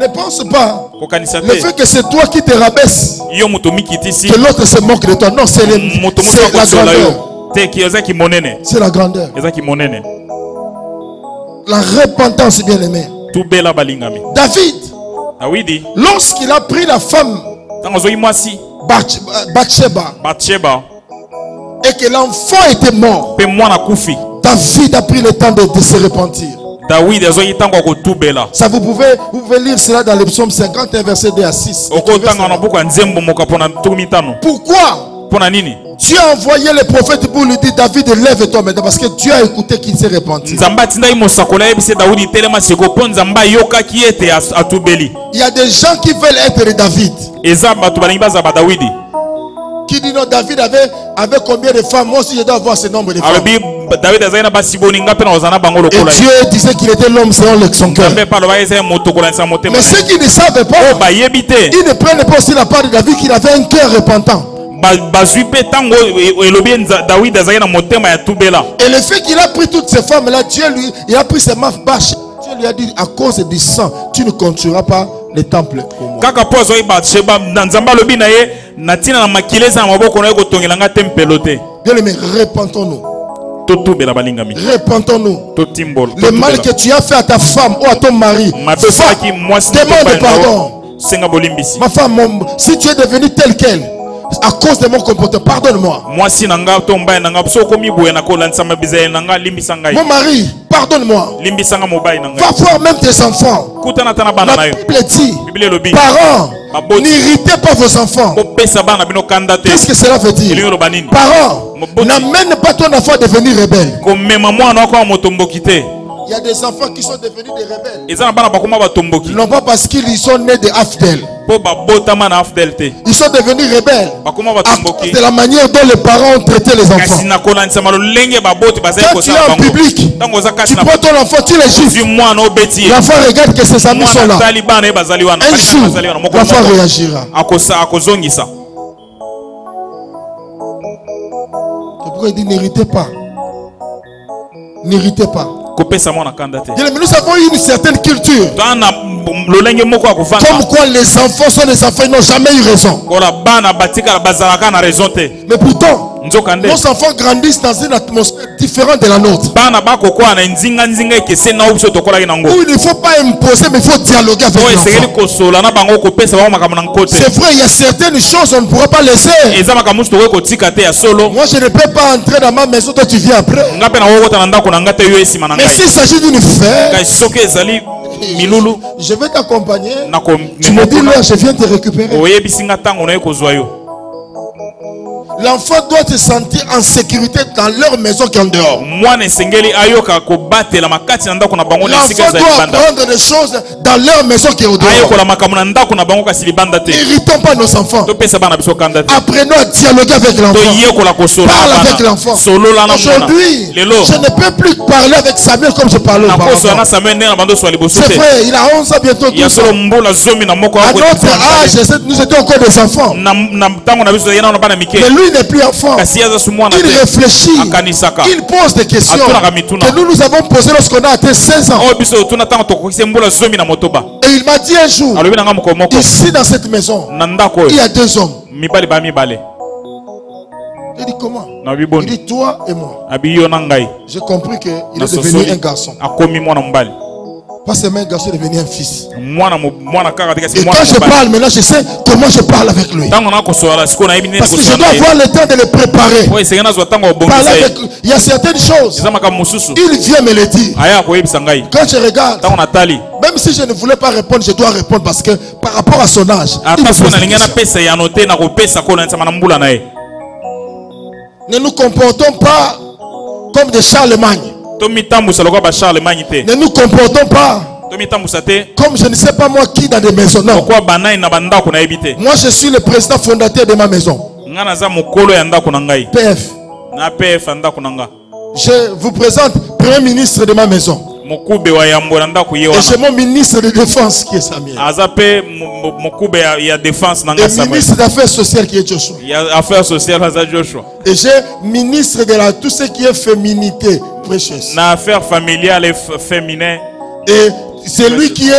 Speaker 1: Ne pense pas le fait que c'est toi qui te rabaisse, que l'autre se moque de toi. Non, c'est la grandeur. C'est la grandeur. La repentance, bien aimé. David, lorsqu'il a pris la femme Bathsheba et que l'enfant était mort, David a pris le temps de se repentir. Ça, vous pouvez lire cela dans le psaume 51, verset 2 à 6. Pourquoi Dieu a envoyé le prophète pour lui dire, David, lève-toi maintenant, parce que Dieu a écouté qu'il s'est repenti. Il y a des gens qui veulent être David. Qui dit non, David avait combien de femmes? Moi aussi je dois avoir ce nombre de femmes. Et Dieu disait qu'il était l'homme selon son cœur. Mais ceux qui ne savaient pas, ils ne prennent pas aussi la part de David, qu'il avait un cœur repentant. Et le fait qu'il a pris toutes ces femmes là, Dieu il a pris ses mains bâches. Dieu lui a dit, à cause du sang, tu ne construiras pas le temple pour moi. Bien aimé, repentons-nous. Repentons-nous. Le mal que tu as fait à ta femme ou à ton mari, demande pardon. Ma femme, si tu es devenu tel quel à cause de mon comportement, pardonne-moi. Mon mari, pardonne-moi. Va voir même tes enfants. La Bible dit, parents, n'irritez pas vos enfants. Qu'est-ce que cela veut dire? Parents, n'amène pas ton enfant à devenir rebelle. Il y a des enfants qui sont devenus des rebelles. Non pas parce qu'ils sont nés de Afdel. Ils sont devenus rebelles à cause de la manière dont les parents ont traité les enfants. Quand tu es en public, tu prends ton enfant, tu les gifles. L'enfant regarde que ses amis sont là. Un jour, l'enfant réagira. C'est pourquoi il dit n'héritez pas. N'héritez pas. Nous avons une certaine culture. Comme quoi les enfants sont des enfants, ils n'ont jamais eu raison. Mais pourtant, nos enfants grandissent dans une atmosphère différente de la nôtre. Où il ne faut pas imposer, mais il faut dialoguer avec l'enfant. C'est vrai, il y a certaines choses on ne pourra pas laisser. Moi je ne peux pas entrer dans ma maison, toi tu viens après. Mais s'il s'agit d'une fête, je vais t'accompagner. Tu me dis là, je viens te récupérer. L'enfant doit se sentir en sécurité dans leur maison qu'en dehors. L'enfant doit apprendre des choses dans leur maison qu'en dehors. N'irritons pas nos enfants. Apprenons à dialoguer avec l'enfant. Parle avec l'enfant. Aujourd'hui, je ne peux plus parler avec Samuel comme je parlais auparavant. C'est vrai, il a 11 ans bientôt. À notre âge, nous étions encore des enfants. Mais lui n'est plus enfant. Il réfléchit. Il pose des questions que nous avons posées lorsqu'on a atteint 16 ans. Et il m'a dit un jour, ici dans cette maison, il y a 2 hommes. J'ai dit comment? Il dit toi et moi. J'ai compris qu'il est devenu un garçon. Pas seulement un garçon, il est devenu un fils. Et quand je parle maintenant, je sais comment je parle avec lui. Parce que je dois avoir le temps de le préparer. Parler avec lui. Il y a certaines choses, il vient me le dire. Quand je regarde, même si je ne voulais pas répondre, je dois répondre parce que par rapport à son âge, il me pose des questions. Ne nous comportons pas comme des Charlemagne. Ne nous comportons pas comme je ne sais pas moi qui dans des maisons. Non. Moi je suis le président fondateur de ma maison.
Speaker 2: nga naza mokolo ya ndako na ngai
Speaker 1: PF.
Speaker 2: na PF ya ndako na nga.
Speaker 1: Je vous présente premier ministre de ma maison.
Speaker 2: Mokube wa yambo na ndako ye
Speaker 1: Et
Speaker 2: wana.
Speaker 1: j'ai mon ministre de défense qui est Samuel.
Speaker 2: Aza pe mokube ya défense na nga
Speaker 1: Et
Speaker 2: Samuel.
Speaker 1: ministre d'affaires sociales qui est Joshua.
Speaker 2: Ya affaires sociales aza Joshua.
Speaker 1: Et j'ai ministre de tout ce qui est féminité, precious.
Speaker 2: Na affaires familiales et féminines.
Speaker 1: Et c'est lui qui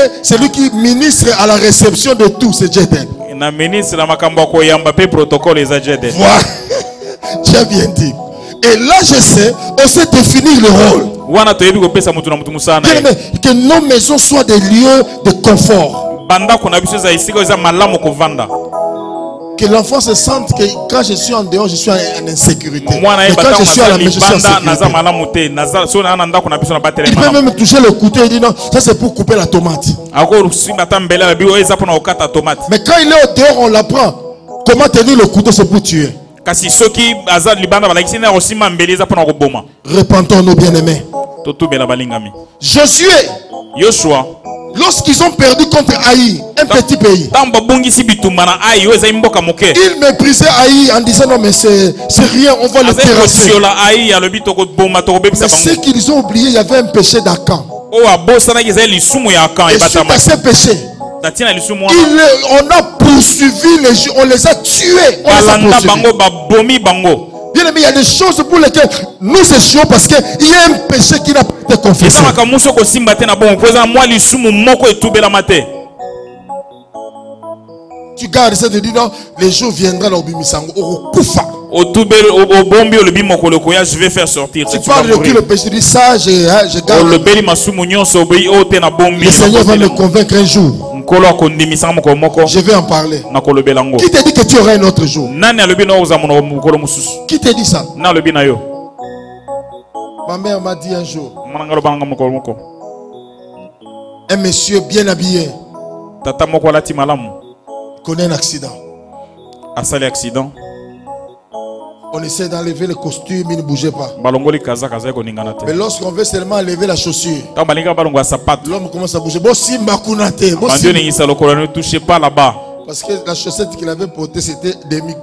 Speaker 1: ministre à la réception de tout, c'est Jeden.
Speaker 2: Na ministre na makambo ko yamba pe protocole eza Jeden.
Speaker 1: Voilà. Tu as bien dit. Et là, je sais, on sait définir le rôle.
Speaker 2: Wana toyebi ko pesa mutu na mutu musana.
Speaker 1: Que nos maisons soient des lieux de confort.
Speaker 2: Banda ko na biso za isiko eza malamu ko vanda.
Speaker 1: Que l'enfant se sente que quand je suis en dehors, je suis en insécurité.
Speaker 2: Mwana
Speaker 1: Et quand je suis à la maison, je suis en
Speaker 2: banda naza
Speaker 1: sécurité.
Speaker 2: malamu te naza so na ndako na biso na batele
Speaker 1: Il peut
Speaker 2: malamu.
Speaker 1: même toucher le couteau et dire non, ça c'est pour couper la tomate.
Speaker 2: Ako simba tambela bi o eza pona okata tomate.
Speaker 1: Mais quand il est au dehors, on l'apprend. Comment tenir le couteau, c'est pour tuer.
Speaker 2: Kasi soki azad libanda balakisi na osima mbeli eza pona ko boma.
Speaker 1: Repentons-nous, bien-aimés.
Speaker 2: Totu bela balingami.
Speaker 1: Josué,
Speaker 2: Yoshua
Speaker 1: lorsqu'ils ont perdu contre Haï, un petit pays,
Speaker 2: tamba bongisi bitumba na ai yo eza imboka moke.
Speaker 1: ils méprisaient Haï en disant non mais c'est rien, on va le terrasser.
Speaker 2: Sur la ai ya lobi toko boma toko bebisa
Speaker 1: Mais ce
Speaker 2: bango.
Speaker 1: qu'ils ont oublié, il y avait un péché d'Akan.
Speaker 2: O abosana kiza lisumu ya kan
Speaker 1: Et suite
Speaker 2: ebatama.
Speaker 1: à ce péché,
Speaker 2: Tatina lisumu
Speaker 1: on a poursuivi les gens, on les a tués. On les a
Speaker 2: balanda
Speaker 1: poursuivis.
Speaker 2: bango babomi bango.
Speaker 1: Bien aimé, il y a des choses pour lesquelles nous échouons parce qu'il y a un péché qui n'a pas été confessé.
Speaker 2: Eza makamuso ko simba te na bongo poza mwa lisumu moko etubela mate.
Speaker 1: Tu gardes ça, tu dis non, les jours viendront au Bimisango, au Koufa.
Speaker 2: Otubel obombi olobi mokolo koya je vais faire sortir.
Speaker 1: Tu parles de qui le péché, tu dis ça, je garde.
Speaker 2: Olobeli masumu nyonso obi o te na bombi.
Speaker 1: Le Seigneur va me convaincre un jour.
Speaker 2: Nkolo akondimisa moko moko
Speaker 1: Je vais en parler.
Speaker 2: na kolobela ngo.
Speaker 1: Qui t'a dit que tu auras un autre jour?
Speaker 2: Nani alobi na oza mokolo mususu?
Speaker 1: Qui t'a dit ça?
Speaker 2: Na alobi na yo.
Speaker 1: Ma mère m'a dit un jour,
Speaker 2: Mwana ngalo banga mokolo moko.
Speaker 1: un monsieur bien habillé
Speaker 2: Tata moko alati malamu.
Speaker 1: connaît un accident.
Speaker 2: Asali accident.
Speaker 1: On essaie d'enlever le costume, il ne bougeait pas.
Speaker 2: Balongoli kaza kaza ko ningana te.
Speaker 1: Mais lorsqu'on veut seulement enlever la chaussure,
Speaker 2: Tant balinga balongo ya sapato.
Speaker 1: l'homme commence à bouger. Bon, si Makunate, bon,
Speaker 2: Bandio
Speaker 1: si.
Speaker 2: ni isa lokolo ne touchez pas là-bas.
Speaker 1: Parce que la chaussette qu'il avait portée, c'était demi.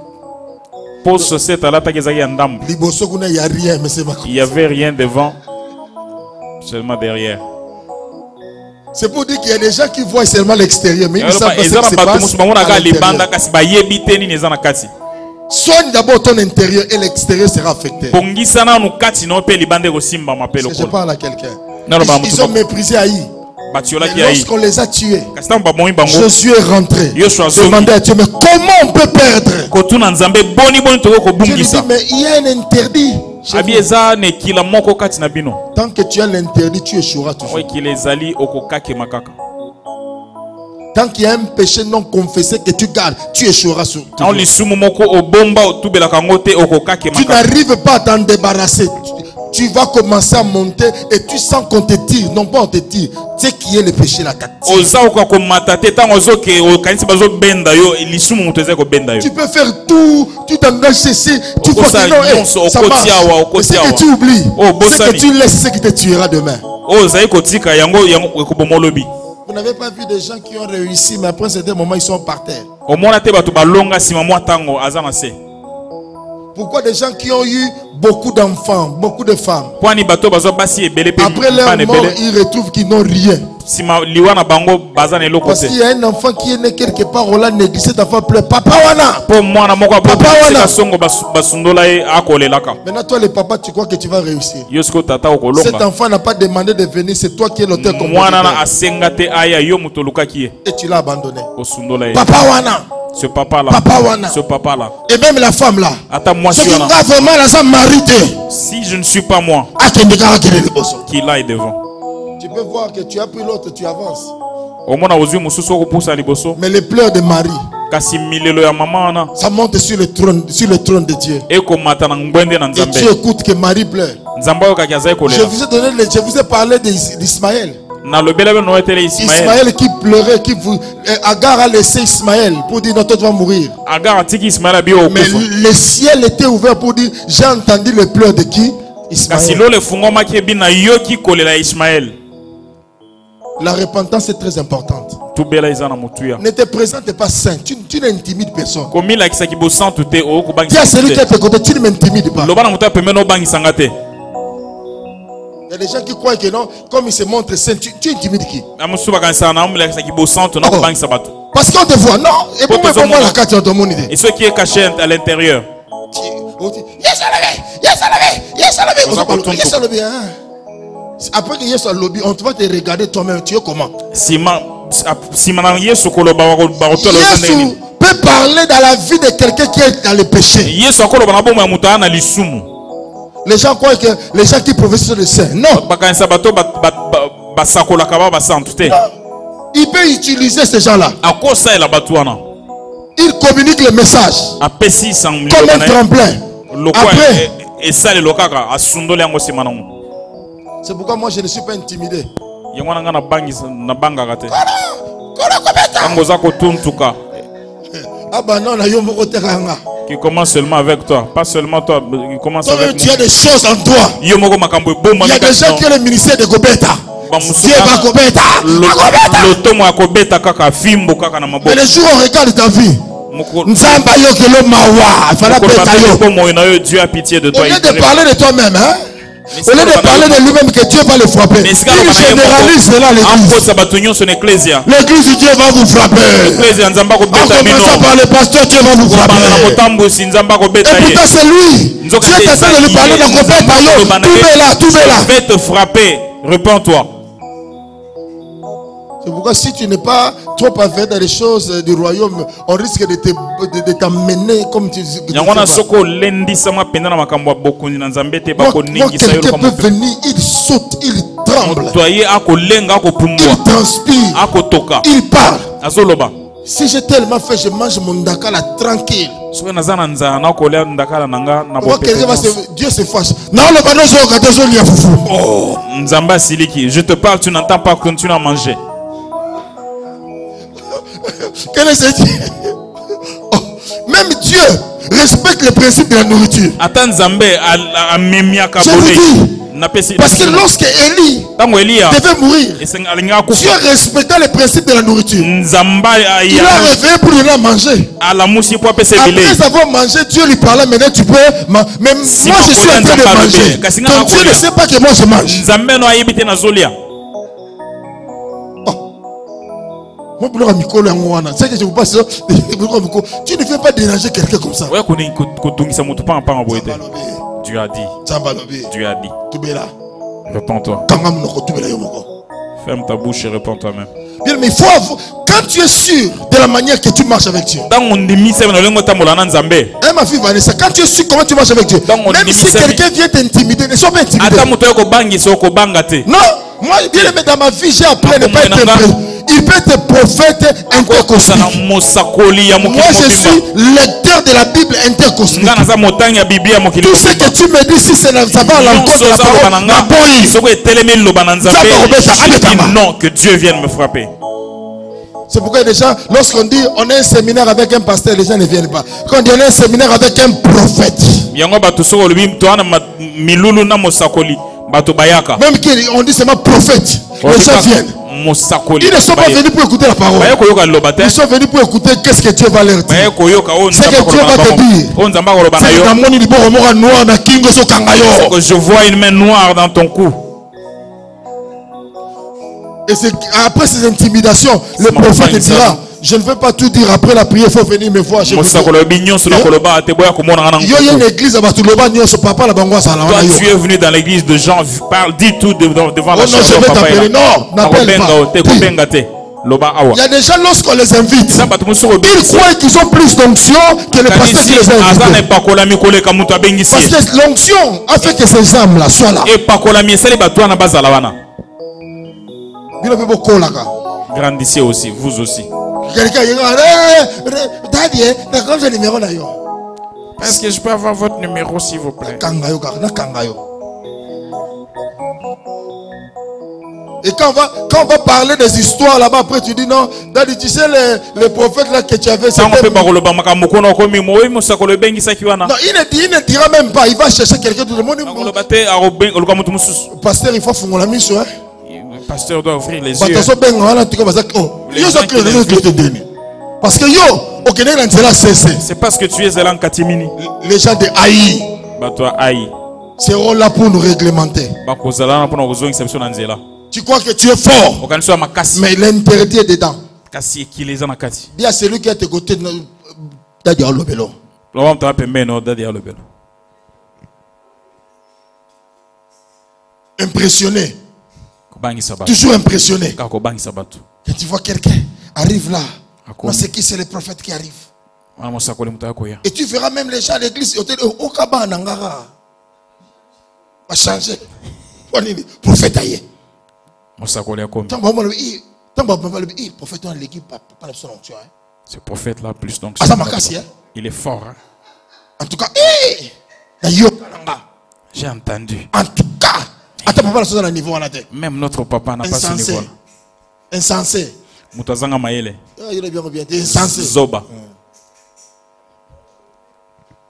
Speaker 2: Pose chaussette alata kezaki ya ndambo.
Speaker 1: Liboso kuna, il n'y a rien, mais c'est
Speaker 2: Il y avait rien devant, seulement derrière.
Speaker 1: C'est pour dire qu'il y a des gens qui voient seulement l'extérieur, mais ils ne
Speaker 2: Alors,
Speaker 1: savent pas ce qui
Speaker 2: ezana
Speaker 1: se
Speaker 2: bato
Speaker 1: passe
Speaker 2: musu bango na
Speaker 1: à
Speaker 2: ka libanda
Speaker 1: l'intérieur.
Speaker 2: kasi bayebi te nini eza na kati.
Speaker 1: Soigne d'abord ton intérieur et l'extérieur sera affecté.
Speaker 2: Bongisa na no kati no pe libande ko simba mapelo
Speaker 1: Parce que je
Speaker 2: ko.
Speaker 1: parle à quelqu'un.
Speaker 2: Non, non,
Speaker 1: Ils ont méprisé Haï.
Speaker 2: Batiola
Speaker 1: Mais
Speaker 2: ki ai.
Speaker 1: lorsqu'on les a tués,
Speaker 2: Kasi tan ba bongi bango.
Speaker 1: Josué est rentré.
Speaker 2: Yoshua zogi.
Speaker 1: Demandait à Dieu, mais comment on peut perdre?
Speaker 2: Ko tuna nzambe boni boni to ko
Speaker 1: Dieu lui dit,
Speaker 2: bungisa.
Speaker 1: mais il y a un interdit. chez
Speaker 2: Abi
Speaker 1: vous.
Speaker 2: eza ne kila moko kati na bino.
Speaker 1: Tant que tu as l'interdit, tu échoueras toujours.
Speaker 2: Oy kile ezali okokake makaka.
Speaker 1: Tant qu'il y a un péché non confessé que tu gardes, tu échoueras sur
Speaker 2: On
Speaker 1: toujours.
Speaker 2: lisumu moko obomba otubela kango te okokake
Speaker 1: Tu
Speaker 2: makaka.
Speaker 1: n'arrives pas à t'en débarrasser. Tu vas commencer à monter et tu sens qu'on te tire. Non pas on te tire. Tu sais qui est le péché là.
Speaker 2: Oza oka ko matate tango zoke okanisi bazo benda yo lisumu muto eza ko benda yo.
Speaker 1: Tu peux faire tout. Tu t'engages ceci. Tu vois
Speaker 2: Okosa
Speaker 1: que non,
Speaker 2: nyonso,
Speaker 1: ça marche.
Speaker 2: okotiawa,
Speaker 1: Mais c'est
Speaker 2: okotiawa.
Speaker 1: que tu oublies.
Speaker 2: Oh,
Speaker 1: C'est
Speaker 2: bosani.
Speaker 1: que tu laisses ce qui te tuera demain.
Speaker 2: Oza kotika yango ekobomolobi.
Speaker 1: Vous n'avez pas vu des gens qui ont réussi, mais après un certain moment, ils sont par terre.
Speaker 2: Omona te bato balonga sima mwa tango aza na se.
Speaker 1: Pourquoi des gens qui ont eu beaucoup d'enfants, beaucoup de femmes,
Speaker 2: Kwani bato bazo basi ebele pe
Speaker 1: après leur
Speaker 2: bana
Speaker 1: mort,
Speaker 2: ebele
Speaker 1: ils retrouvent qu'ils n'ont rien.
Speaker 2: sima liwana bango baza na eloko
Speaker 1: Parce
Speaker 2: te.
Speaker 1: qu'il y a un enfant qui est né quelque part, on l'a négligé, cet enfant pleure. Papa Wana!
Speaker 2: Po mwana moko
Speaker 1: Papa wana.
Speaker 2: abosika songo basundola ye akolelaka.
Speaker 1: Maintenant, toi, le papa, tu crois que tu vas réussir.
Speaker 2: Yo siko tata
Speaker 1: Cet
Speaker 2: okolonga.
Speaker 1: enfant n'a pas demandé de venir, c'est toi qui es l'auteur
Speaker 2: Mwana na
Speaker 1: compositeur.
Speaker 2: asenga te aya yo muto lukaki ye.
Speaker 1: Et tu l'as abandonné.
Speaker 2: Osundola ye.
Speaker 1: Papa Wana!
Speaker 2: Ce papa là.
Speaker 1: Papa Wana!
Speaker 2: Ce papa là.
Speaker 1: Et même la femme là.
Speaker 2: Ata moi
Speaker 1: Ce
Speaker 2: si
Speaker 1: qui
Speaker 2: wana.
Speaker 1: va vraiment là, ça marité.
Speaker 2: Si je ne suis pas moi qui là est devant.
Speaker 1: Tu peux voir que tu as pris l'autre, tu avances.
Speaker 2: Omona ozwi mususu okupusa liboso.
Speaker 1: Mais les pleurs de Marie,
Speaker 2: Kasi milelo ya mama wana
Speaker 1: ça monte sur le trône de Dieu.
Speaker 2: ekomata na ngwende na
Speaker 1: Et
Speaker 2: nzambe.
Speaker 1: tu écoutes que Marie pleure.
Speaker 2: Nzambe oyo kaki azali
Speaker 1: Je
Speaker 2: kolela.
Speaker 1: je vous ai parlé d'Ismaël.
Speaker 2: Na lobela be no etele Ismaël.
Speaker 1: Ismaël qui pleurait, Agar a laissé Ismaël pour dire non, toi tu vas mourir.
Speaker 2: Agar atiki Ismaël abi okufa.
Speaker 1: Mais le ciel était ouvert pour dire j'ai entendu le pleurs de qui?
Speaker 2: Kasi
Speaker 1: Ismaël.
Speaker 2: lo le fungomaki ebi na yoki kolela Ismaël.
Speaker 1: La repentance est très importante. Ne te présente pas saint. Tu n'intimides personne.
Speaker 2: Dis à
Speaker 1: celui qui est à tes côtés, tu ne m'intimides pas. Il y a des gens qui croient que non, comme il se montre saint, tu intimides qui?
Speaker 2: Parce qu'on
Speaker 1: te voit, non? Et pourquoi la carte de mon idée?
Speaker 2: Et ce qui est caché à l'intérieur.
Speaker 1: Après que Yesu a lobby, on va te regarder toi-même, tu es comment?
Speaker 2: Yesu
Speaker 1: peut parler dans la vie de quelqu'un qui est dans le péché. Les gens croient que les gens qui professent le saint. Non. Il peut utiliser ces gens-là. Il communique le message comme un tremplin. Après, c'est pourquoi moi je ne suis pas intimidé. Ah bah non,
Speaker 2: qui commence seulement avec toi, pas seulement toi, qui commence avec moi.
Speaker 1: Tu as des choses en toi. Il y a des gens qui ont le ministère de Gobeta. Mais le jour où on regarde ta vie,
Speaker 2: Dieu a pitié de toi.
Speaker 1: Au lieu de parler de toi-même, hein? Au lieu de parler de lui-même que Dieu va le frapper, il généralise cela l'église. L'église de Dieu va vous frapper. En commençant par le pasteur, Dieu va vous frapper. Et pourtant c'est lui. Dieu t'attend de lui parler dans le tout est là.
Speaker 2: Je vais te frapper, réponds-toi.
Speaker 1: C'est pourquoi si tu n'es pas trop avéré dans les choses du royaume, on risque de t'amener comme tu dis. Quelqu'un peut venir, il saute, il tremble, il transpire, il parle. Si j'ai tellement fait, je mange mon dakala tranquille. Quelqu'un va se Dieu se fâche.
Speaker 2: Oh, Nzamba Siliki, je te parle, tu n'entends pas, continue à manger.
Speaker 1: Même Dieu respecte le principe de la nourriture. Je vous dis, parce que lorsque Élie devait mourir, Dieu respecta le principe de la nourriture. Il a réveillé pour lui manger. Après avoir mangé, Dieu lui parla. Maintenant tu peux. Mais moi je suis en train de manger. Donc Dieu ne sait pas que moi je mange. C'est que je vous passe. Tu ne fais pas déranger quelqu'un comme ça.
Speaker 2: Dieu a dit. Dieu a dit. Réponds-toi. Ferme ta bouche et réponds toi-même.
Speaker 1: Bien, mais il faut avoir, quand tu es sûr de la manière que tu marches avec Dieu. Ma fille Vanessa, quand tu es sûr comment tu marches avec Dieu, même si quelqu'un vient t'intimider, ne sois pas intimidé. Non, moi, bien aimé, dans ma vie, j'ai appris à ne pas être prêt. Il peut être prophète intercosmique. Moi je suis lecteur de la Bible intercosmique. Tout ce que tu me dis, si ça va à l'encontre de la parole,
Speaker 2: non, que Dieu vienne me frapper.
Speaker 1: C'est pourquoi déjà, lorsqu'on dit on a un séminaire avec un pasteur, les gens ne viennent pas. Quand on dit on a un séminaire avec un prophète, même qu'on dit seulement prophète, les gens viennent. Ils ne sont pas venus pour écouter la parole. Ils sont venus pour écouter qu'est-ce que Dieu va leur dire. C'est que Dieu va te dire.
Speaker 2: Que je vois une main noire dans ton cou.
Speaker 1: Et c'est après ces intimidations, le prophète dira: je ne veux pas tout dire, après la prière, il faut venir me voir. Il y a une église à Batouloba, papa la bangwa sala.
Speaker 2: Toi, tu es venu dans l'église de Jean, parle, dis tout devant la
Speaker 1: chambre. Je vais t'appeler. Non, n'appelle pas. Il y a des gens, lorsqu'on les invite, ils croient qu'ils ont plus d'onction que le pasteur qui les a invités. Parce que l'onction a fait que ces âmes-là soient là.
Speaker 2: Grandissez aussi, vous aussi.
Speaker 1: Quelqu'un dit,
Speaker 2: est-ce que je peux avoir votre numéro, s'il vous plaît?
Speaker 1: Et quand on va parler des histoires là-bas, après tu dis non, tu sais les prophètes là que tu avais. Non, il ne dira même pas, il va chercher quelqu'un tout le monde. Pasteur, il faut fondre la mission.
Speaker 2: pasteur doit ouvrir les
Speaker 1: Bah,
Speaker 2: yeux.
Speaker 1: attention, ben, voilà, tu commences à oh,
Speaker 2: Les
Speaker 1: yo,
Speaker 2: gens
Speaker 1: ça
Speaker 2: qui
Speaker 1: crée les
Speaker 2: l'invitent.
Speaker 1: autres donner. Parce que yo, au Kenya, il y a cessé.
Speaker 2: C'est parce que tu es là en Katimini.
Speaker 1: Les gens de Haï
Speaker 2: Bah toi aïe.
Speaker 1: seront là pour nous réglementer.
Speaker 2: Bah kozala pour nous exception dans zela.
Speaker 1: Tu crois que tu es fort,
Speaker 2: Okanso makasi.
Speaker 1: mais l'interdit est dedans.
Speaker 2: Kasi qui les en kati.
Speaker 1: Dis à celui qui est à tes côtés, t'as dit, oh, le bélo.
Speaker 2: L'homme t'a pembe no dadi le bel.
Speaker 1: Impressionné,
Speaker 2: Kobangi sabat.
Speaker 1: toujours impressionné.
Speaker 2: Ka kobangi sabatu.
Speaker 1: Quand tu vois quelqu'un arrive là,
Speaker 2: Akomi.
Speaker 1: c'est qui? C'est le prophète qui arrive.
Speaker 2: Wana mosakoli muta koya.
Speaker 1: Et tu verras même les gens à l'église, au Kaba Nangara. Va changer. Prophète aïe.
Speaker 2: Mosakoli akomi.
Speaker 1: Tant que prophète dans l'équipe, pas la sonne, tu vois.
Speaker 2: Ce prophète là plus donc.
Speaker 1: Ah, ça m'a cassé, hein.
Speaker 2: Il est fort. Hein?
Speaker 1: En tout cas,
Speaker 2: J'ai entendu.
Speaker 1: en tout cas, attends, papa, la sonne à niveau en la tête.
Speaker 2: Même notre papa n'a pas ce
Speaker 1: Insensé.
Speaker 2: niveau là.
Speaker 1: Insensé.
Speaker 2: Mutazanga maele.
Speaker 1: Il est bien, bien. Insensé.
Speaker 2: Zoba.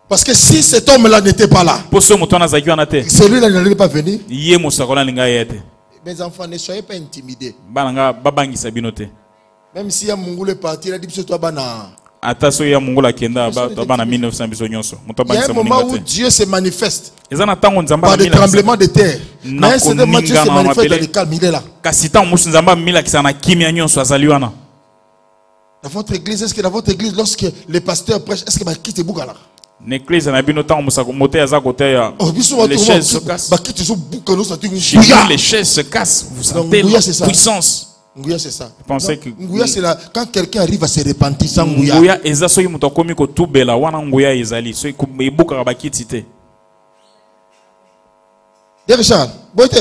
Speaker 1: Parce que si cet homme-là n'était pas là,
Speaker 2: Poso mutana zaki wana te.
Speaker 1: celui-là n'allait pas venir.
Speaker 2: Yé mosakola linga yete.
Speaker 1: Mes enfants, ne soyez pas intimidés.
Speaker 2: Bananga babangi sabino te.
Speaker 1: Même si y a Mongoulé parti, il a dit que toi, bana.
Speaker 2: Ata so ya mungula kenda bana 1900 biso nyonso.
Speaker 1: Il y
Speaker 2: Mutabangi
Speaker 1: a un moment où
Speaker 2: samoninga te.
Speaker 1: Dieu se manifeste
Speaker 2: Ezana tango nzamba
Speaker 1: par des
Speaker 2: mila.
Speaker 1: tremblements de terre. Mais un certain moment, Dieu se
Speaker 2: Nakoninga na
Speaker 1: manifeste dans
Speaker 2: mabele.
Speaker 1: le calme. Il est là.
Speaker 2: Kasita musu nzamba mila kisana kimia nyonso azali wana.
Speaker 1: Dans votre église, est-ce que dans votre église, lorsque les pasteurs prêchent, est-ce que va quitter Bougala?
Speaker 2: N'église na bino tango musako mote aza côté ya.
Speaker 1: Oh, bisous,
Speaker 2: Les chaises se cassent.
Speaker 1: bah quitte ce Bougala, ça dit
Speaker 2: Chez nous, les chaises se cassent. Vous sentez
Speaker 1: Ngouya,
Speaker 2: la
Speaker 1: c'est ça.
Speaker 2: puissance.
Speaker 1: Ngouya, c'est ça.
Speaker 2: pensais que-
Speaker 1: Ngouya, c'est là. Quand quelqu'un arrive à se repentir sans Ngouya.
Speaker 2: Nguya eza soki muto akomi kotubela wana nguya ezali soki ebukaka bakiti te.
Speaker 1: Dis Richard, boite.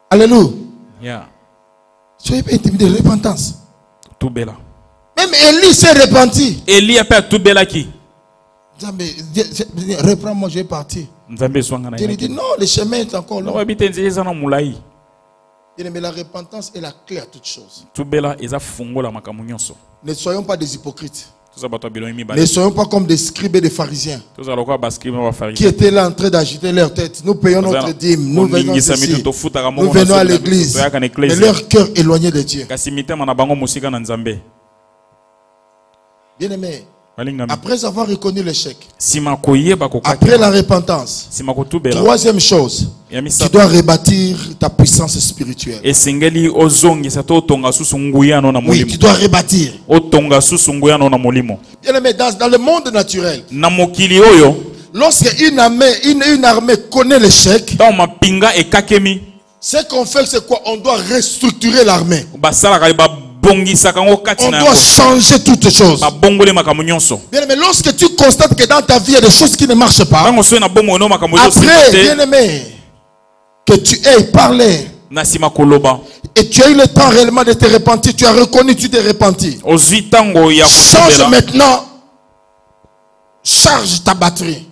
Speaker 1: Alléluia.
Speaker 2: Yeah.
Speaker 1: Soyez pas intimidés, repentance.
Speaker 2: Tubela.
Speaker 1: Même Élie s'est repenti.
Speaker 2: Eli ape atubelaki.
Speaker 1: Reprends-moi, je vais partir.
Speaker 2: Nzambe ezwanga na
Speaker 1: Dieu lui dit
Speaker 2: ye.
Speaker 1: non, le chemin est encore long.
Speaker 2: Lobi te nzela eza na molai.
Speaker 1: Mais la repentance est la clé à toutes choses.
Speaker 2: Tubela eza fungola makambo nyonso.
Speaker 1: Ne soyons pas des hypocrites.
Speaker 2: Toza bato ya bilongi
Speaker 1: Ne
Speaker 2: mibale.
Speaker 1: soyons pas comme des scribes et des pharisiens
Speaker 2: Toza lokola bascribe na
Speaker 1: qui
Speaker 2: bafarisi.
Speaker 1: étaient là en train d'agiter leur tête. Nous payons notre dîme, nous venons ici, nous venons à l'église, mais leur cœur éloigné de Dieu.
Speaker 2: kasi mitema na bango mosika na Nzambe.
Speaker 1: Bien-aimé,
Speaker 2: Balingami.
Speaker 1: après avoir reconnu l'échec,
Speaker 2: Sima koyeba kokaki.
Speaker 1: après la repentance,
Speaker 2: Sima kotubela.
Speaker 1: troisième chose,
Speaker 2: Ya
Speaker 1: tu
Speaker 2: misato.
Speaker 1: dois rebâtir ta puissance spirituelle.
Speaker 2: Esengeli ozongisa to tonga susu nguyano na
Speaker 1: Oui,
Speaker 2: molimo.
Speaker 1: tu dois rebâtir.
Speaker 2: Otonga susu nguyano na molimo.
Speaker 1: Bien-aimé, dans le monde naturel,
Speaker 2: Na mokili oyo
Speaker 1: lorsque une armée connaît l'échec,
Speaker 2: ta mapinga ekakemi
Speaker 1: ce qu'on fait, c'est quoi? On doit restructurer l'armée.
Speaker 2: basalaka babongisaka ngo kati
Speaker 1: On
Speaker 2: na
Speaker 1: doit changer toutes choses.
Speaker 2: babongole makambo nyonso.
Speaker 1: Bien aimé, lorsque tu constates que dans ta vie, il y a des choses qui ne marchent pas,
Speaker 2: Tango soyo na bomo no makambo
Speaker 1: après, bien
Speaker 2: te
Speaker 1: aimé, que tu aies parlé
Speaker 2: na sima koloba.
Speaker 1: et tu as eu le temps réellement de te repentir, tu as reconnu, tu t'es repenti.
Speaker 2: Ozwi tango ya
Speaker 1: Change
Speaker 2: kotubela.
Speaker 1: maintenant, charge ta batterie.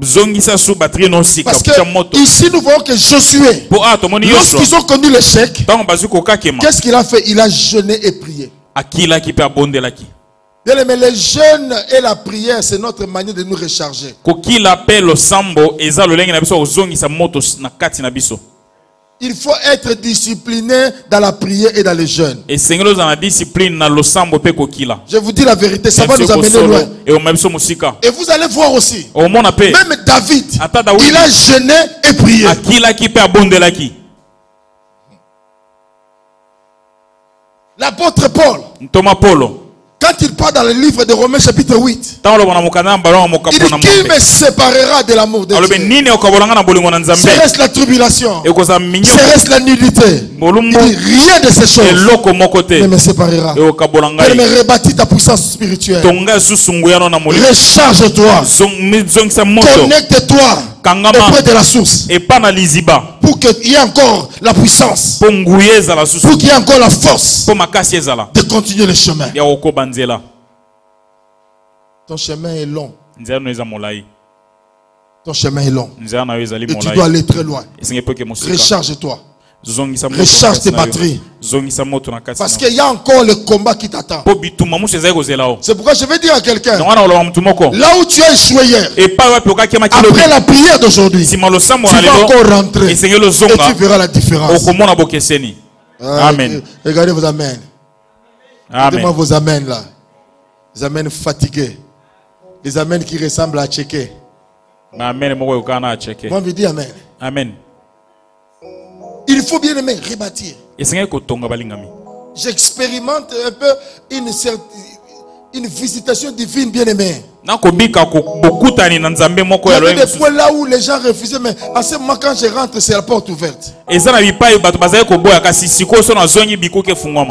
Speaker 2: Zongisa su batterie no sika
Speaker 1: Parce
Speaker 2: puta
Speaker 1: que
Speaker 2: moto.
Speaker 1: ici, nous voyons que Josué,
Speaker 2: Po a tomoni yoso.
Speaker 1: lorsqu'ils ont connu l'échec,
Speaker 2: Tango bazwi kokakema.
Speaker 1: qu'est-ce qu'il a fait? Il a jeûné et prié.
Speaker 2: Akilaki pe abondelaki.
Speaker 1: Bien aimé, le jeûne et la prière, c'est notre manière de nous recharger.
Speaker 2: Kokila pe lo sambo eza lolenge na biso ozongisa moto na kati na biso.
Speaker 1: Il faut être discipliné dans la prière et dans le jeûne.
Speaker 2: Esengelo za na discipline na lo sambo pe kokila.
Speaker 1: Je vous dis la vérité, ça va nous amener loin.
Speaker 2: Et o mabiso musika.
Speaker 1: Et vous allez voir aussi,
Speaker 2: O mona pe
Speaker 1: même David,
Speaker 2: ata Daoudi
Speaker 1: il a jeûné et prié.
Speaker 2: akilaki pe abondelaki.
Speaker 1: L'apôtre Paul,
Speaker 2: Thomas Polo.
Speaker 1: quand il parle dans le livre de Romains chapitre 8,
Speaker 2: Tango lo bona mokana balon
Speaker 1: il
Speaker 2: mokapo
Speaker 1: dit
Speaker 2: na
Speaker 1: qui
Speaker 2: mbote.
Speaker 1: me séparera de l'amour de
Speaker 2: Alobe
Speaker 1: Dieu?
Speaker 2: nini okabolanga na bolingo na Nzambe.
Speaker 1: Serait-ce la tribulation?
Speaker 2: Ekoza minyo
Speaker 1: Serait-ce la nudité? Il
Speaker 2: bolumbu
Speaker 1: dit rien de ces choses
Speaker 2: eloko moko
Speaker 1: ne
Speaker 2: te.
Speaker 1: me séparera.
Speaker 2: E okabolanga.
Speaker 1: Elle me rebâtit ta puissance spirituelle.
Speaker 2: Tonga susunguyano na molimo.
Speaker 1: Recharge-toi.
Speaker 2: Zongisa moto.
Speaker 1: Connecte-toi
Speaker 2: Kangama
Speaker 1: auprès de la source
Speaker 2: et pas na liziba.
Speaker 1: pour qu'il y ait encore la puissance,
Speaker 2: Po nguye ezala susu.
Speaker 1: pour qu'il y ait encore la force
Speaker 2: Po makasi ezala.
Speaker 1: de continuer le chemin.
Speaker 2: Ya okoba nzela.
Speaker 1: Ton chemin est long.
Speaker 2: Nzela no eza molai.
Speaker 1: Ton chemin est long.
Speaker 2: Nzela na yo ezali
Speaker 1: Et tu
Speaker 2: molai.
Speaker 1: dois aller très loin.
Speaker 2: Esengi pe ke mosika.
Speaker 1: Recharge-toi. Recharge tes batteries. Parce qu'il y a encore le combat qui t'attend. C'est pourquoi je vais dire à quelqu'un, là où tu as échoué hier, après la prière d'aujourd'hui, tu vas encore rentrer et tu verras la différence.
Speaker 2: Amen.
Speaker 1: Regardez vos amens. Regardez-moi vos amens là. Les amens fatigués. Les amens qui ressemblent à checker. Moi je dis amen.
Speaker 2: Amen.
Speaker 1: Il faut bien aimer rebâtir. J'expérimente un peu une visitation divine bien aimée. Il y avait des fois là où les gens refusaient, mais à ce moment quand je rentre, c'est la porte ouverte.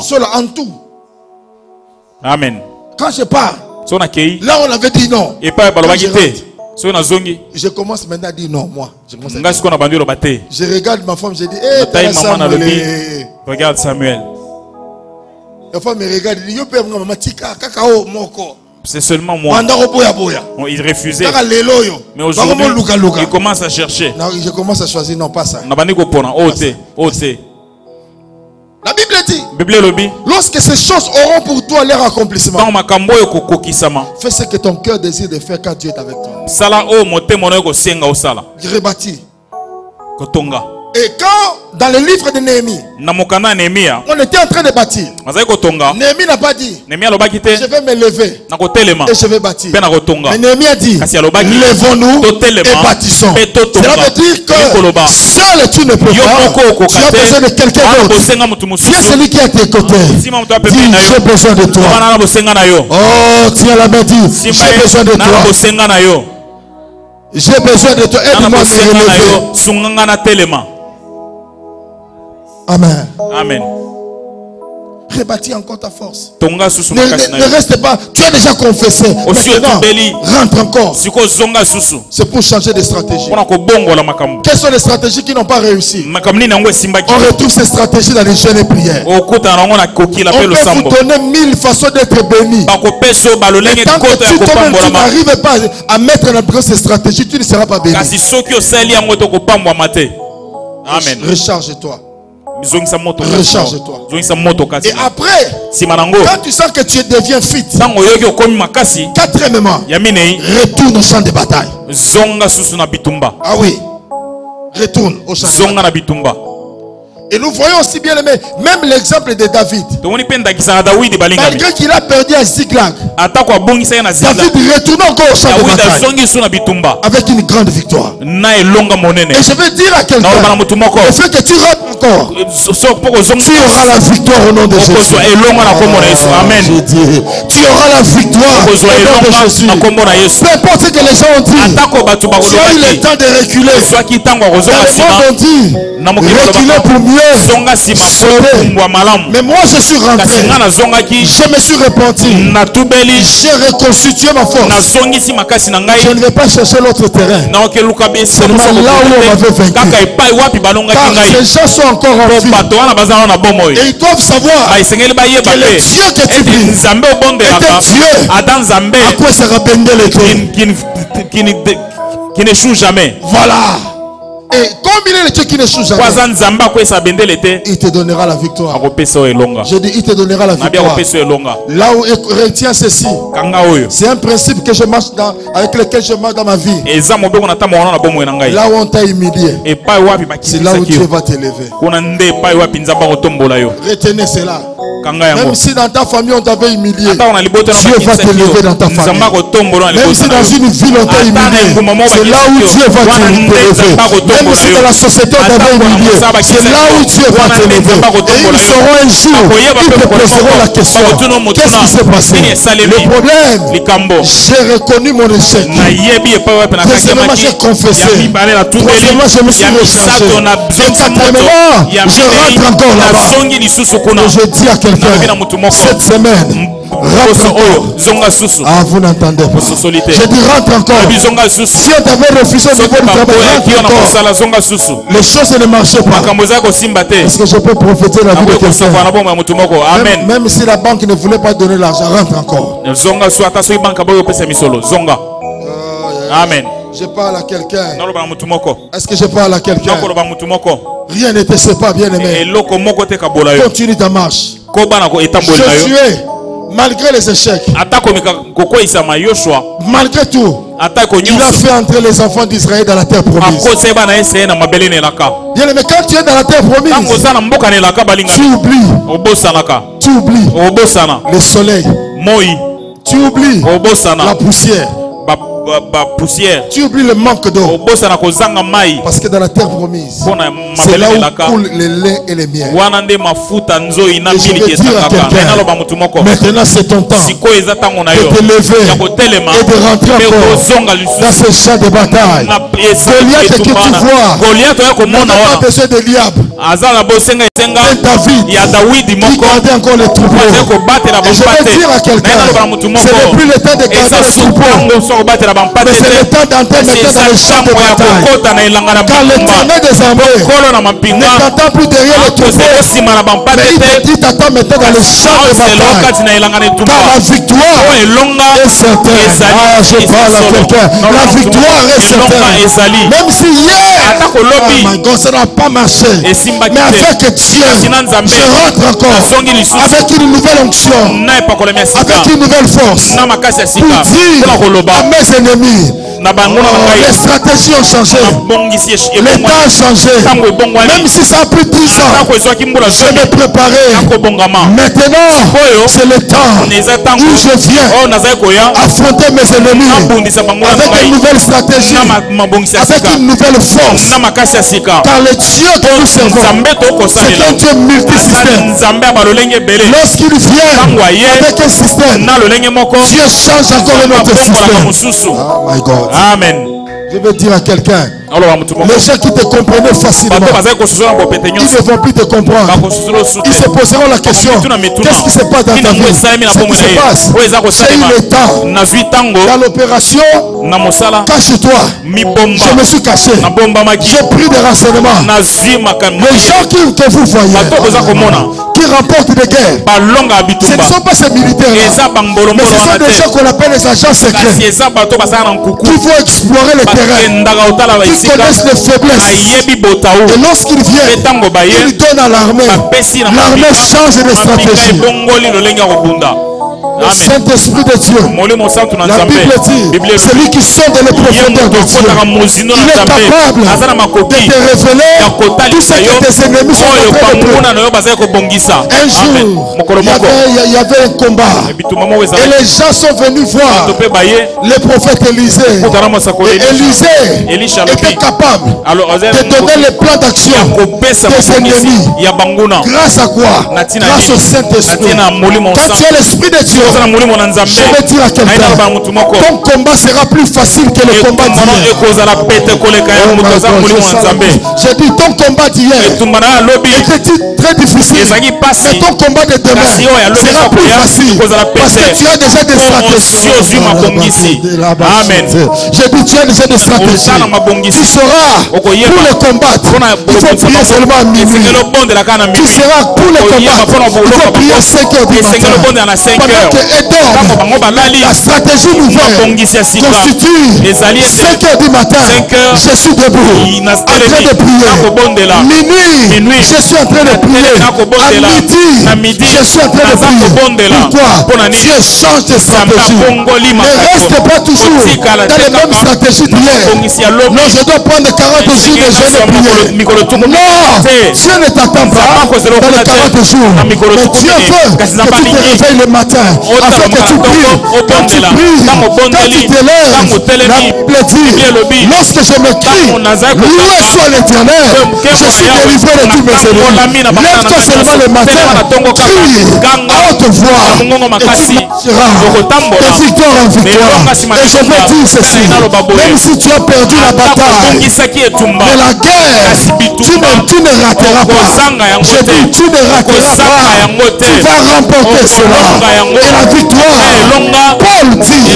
Speaker 1: Cela en tout.
Speaker 2: Amen.
Speaker 1: Quand je pars, là on avait dit non. Je commence maintenant à dire non, moi. Je regarde ma femme, je dis,
Speaker 2: regarde Samuel.
Speaker 1: La femme me regarde, elle dit,
Speaker 2: c'est seulement moi. Il refusait. Mais aujourd'hui, il commence à chercher.
Speaker 1: Non, je commence à choisir, non, pas ça. La Bible dit, lorsque ces choses auront pour toi leur accomplissement, fais ce que ton cœur désire de faire quand Dieu est avec toi. Rebâtis. Et quand, dans le livre de Néhémie, on était en train de bâtir, Néhémie n'a pas dit, je vais me lever et je vais bâtir. Mais Néhémie a dit, levons-nous et bâtissons. Cela veut dire que seul tu ne peux pas, tu as besoin de quelqu'un d'autre. Qui est celui qui est à tes côtés? Dis, j'ai besoin de toi. Oh, tiens la main, dis, j'ai besoin de toi. J'ai besoin de toi. Aide-moi à me relever. Amen.
Speaker 2: Amen.
Speaker 1: Rebâtis encore ta force. Ne reste pas. Tu as déjà confessé. Maintenant, rentre encore. C'est pour changer de stratégie. Quelles sont les stratégies qui n'ont pas réussi? On retrouve ces stratégies dans les jeûnes et prières. On peut vous donner 1000 façons d'être béni. Et tant que toi-même tu n'arrives pas à mettre en application ces stratégies, tu ne seras pas béni.
Speaker 2: Amen.
Speaker 1: Recharge-toi. Recharge-toi. Et après, quand tu sens que tu deviens fit, quatrièmement, retourne au champ de bataille. Ah oui, retourne au champ de bataille. Et nous voyons aussi bien aimé, même l'exemple de David. Malgré qu'il a perdu à Ziklag, David retourne encore au champ de bataille avec une grande victoire. Et je veux dire à quelqu'un, le fait que tu rentres encore, tu auras la victoire au nom de Jésus.
Speaker 2: Amen.
Speaker 1: Tu auras la victoire au nom de Jésus. Peu importe ce que les gens ont dit, tu as eu le temps de reculer. Les gens ont dit, reculer pour mieux. Mais moi je suis rentré. Je me suis repenti. J'ai reconstitué ma force. Je ne vais pas chercher l'autre terrain. Seulement là où on m'avait vaincu. Car ces gens sont encore en vie. Et ils doivent savoir que le Dieu que tu pries est un Dieu à quoi sera bendé le Dieu
Speaker 2: qui n'échoue jamais.
Speaker 1: Voilà. Et comme il est le Dieu qui n'échoue jamais, il te donnera la victoire. Je dis, il te donnera la victoire. Là où il retient ceci, c'est un principe que je marche avec lequel je marche dans ma vie. Là où on t'a humilié, c'est là où Dieu va t'élever. Retenez cela. Même si dans ta famille on t'avait humilié, Dieu va t'élever dans ta famille. Même si dans une ville on t'a humilié, c'est là où Dieu va t'élever. Même si dans la société on t'avait humilié, c'est là où Dieu va t'élever. Et ils sauront un jour, ils te poseront la question, qu'est-ce qui s'est passé? Le problème, j'ai reconnu mon échec. Deuxièmement, j'ai confessé. Troisièmement, je me suis rechargé. Et quatrièmement, je rentre encore là-bas. Et je dis à quelqu'un, cette semaine, rentre encore. Ah, vous n'entendez pas. Je dis rentre encore. Si on t'avait refusé au niveau du travail, rentre encore. Les choses ne marchaient pas. Est-ce que je peux prophétiser la vie de quelqu'un? Même si la banque ne voulait pas donner l'argent, rentre encore.
Speaker 2: Amen.
Speaker 1: Je parle à quelqu'un. Est-ce que je parle à quelqu'un? Rien ne te sépare, bien aimé. Continue ta marche. Josué, malgré les échecs, malgré tout, il a fait entrer les enfants d'Israël dans la terre promise. Bien aimé, quand tu es dans la terre promise, tu oublies le soleil, tu oublies la poussière. Tu oublies le manque d'eau. Parce que dans la terre promise, c'est là où coulent les laits et les miels. Et je veux dire à quelqu'un, maintenant c'est ton temps de te lever et de rentrer encore dans ce champ de bataille. Goliath que tu vois, n'a pas besoin d'Eliab, David qui gardait encore les troupeaux. Et je veux dire à quelqu'un, ce n'est plus le temps de garder les troupeaux, mais c'est le temps d'entrer maintenant dans le champ de bataille. Car l'Éternel des armées ne t'entend plus derrière le troupeau, mais il te dit t'attends maintenant dans le champ de bataille. Car la victoire est certaine. Ah, je parle à quelqu'un. La victoire est certaine. Même si hier, oh my God, ça n'a pas marché, mais avec Dieu, je rentre encore avec une nouvelle onction, avec une nouvelle force, pour dire à mes ennemis, les stratégies ont changé, les temps ont changé. Même si ça a pris 10 ans, je me préparais. Maintenant, c'est le temps où je viens affronter mes ennemis avec une nouvelle stratégie, avec une nouvelle force. Car le Dieu que nous servons, c'est un Dieu multisystème. Lorsqu'il vient avec un système, Dieu change encore un autre système. Oh my God.
Speaker 2: Amen.
Speaker 1: Je veux dire à quelqu'un, les gens qui te comprenaient facilement, ils ne vont plus te comprendre. Ils se poseront la question, qu'est-ce qui se passe dans ta vie? Ce qui se passe, j'ai eu le temps. Dans l'opération, cache-toi. Je me suis caché. J'ai pris des renseignements. Les gens que vous voyez, qui remportent des guerres, ce ne sont pas ces militaires, mais ce sont des gens qu'on appelle les agents secrets, qui vont explorer le terrain, qui connaissent les faiblesses. Et lorsqu'ils viennent, ils donnent à l'armée. L'armée change de stratégie. Le Saint-Esprit de Dieu, la Bible dit, celui qui sonde les profondeurs de Dieu, il est capable de te révéler tout ce que tes ennemis sont en train de faire. Un jour, il y avait un combat et les gens sont venus voir le prophète Élisée. Et Élisée était capable de donner les plans d'action des ennemis. Grâce à quoi? Grâce au Saint-Esprit. Quand tu as l'Esprit de Dieu, je vais dire à quelqu'un, ton combat sera plus facile que le combat d'hier. J'ai dit ton combat d'hier était très difficile, mais ton combat de demain sera plus facile parce que tu as déjà des stratégies. Amen. J'ai dit tu as déjà des stratégies. Tu sauras pour le combattre, il faut prier seulement à minuit. Tu seras pour le combattre, il faut prier 5 heures du matin. Pendant que la stratégie nouvelle constitue 5 heures du matin. Je suis debout en train de prier. Minuit, je suis en train de prier. À midi, je suis en train de prier. Pourquoi? Dieu change de stratégie. Ne reste pas toujours dans les mêmes stratégies d'hier. Non, je dois prendre 40 jours de jeûne et prier. Non, Dieu ne t'attend pas dans les 40 jours. Mais Dieu veut que tu te réveilles le matin afin que tu pries. Quand tu pries, quand tu te lèves, la Bible dit, lorsque je me crie, loué soit l'Éternel, je suis délivré de tous mes ennemis. Lève-toi seulement le matin, crie à haute voix, et tu marcheras de victoire en victoire. Et je veux dire ceci, même si tu as perdu la bataille, mais la guerre, tu ne rateras pas. Je dis, tu ne rateras pas. Tu vas remporter cela. Et la victoire, Paul dit,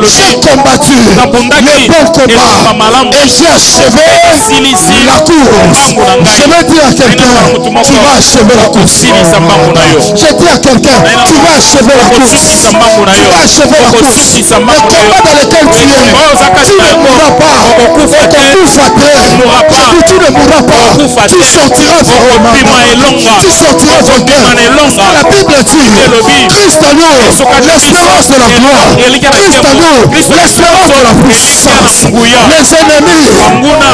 Speaker 1: j'ai combattu le bon combat et j'ai achevé la course. course. Je vais dire à quelqu'un, tu vas achever la course. Je dis à quelqu'un, tu vas achever la course. Tu vas achever la course. Le combat dans lequel tu es, tu ne mourras pas. Tu ne mourras pas. Tu sortiras vraiment. Tu sortiras vainqueur. La Bible dit, Christ en nous, l'espérance de la gloire. Christ en nous, l'espérance de la puissance. Les ennemis,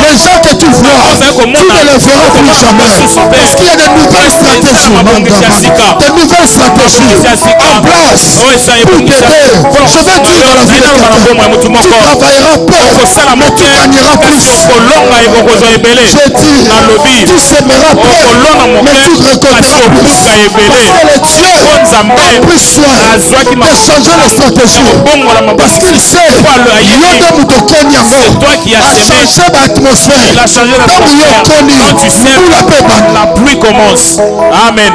Speaker 1: les gens que tu vois, tu ne les verras plus jamais. Parce qu'il y a de nouvelles stratégies, de nouvelles stratégies en place pour t'aider. Je vais dire dans la vie de quelqu'un, tu travailleras peu, mais tu gagneras plus. Je dis, tu sèmeras peu, mais tu récolteras plus. Parce que le Dieu a pris soin de changer les stratégies. Parce qu'il sait, Yodo Moutokoni a changé l'atmosphère.
Speaker 2: La pluie commence. Amen.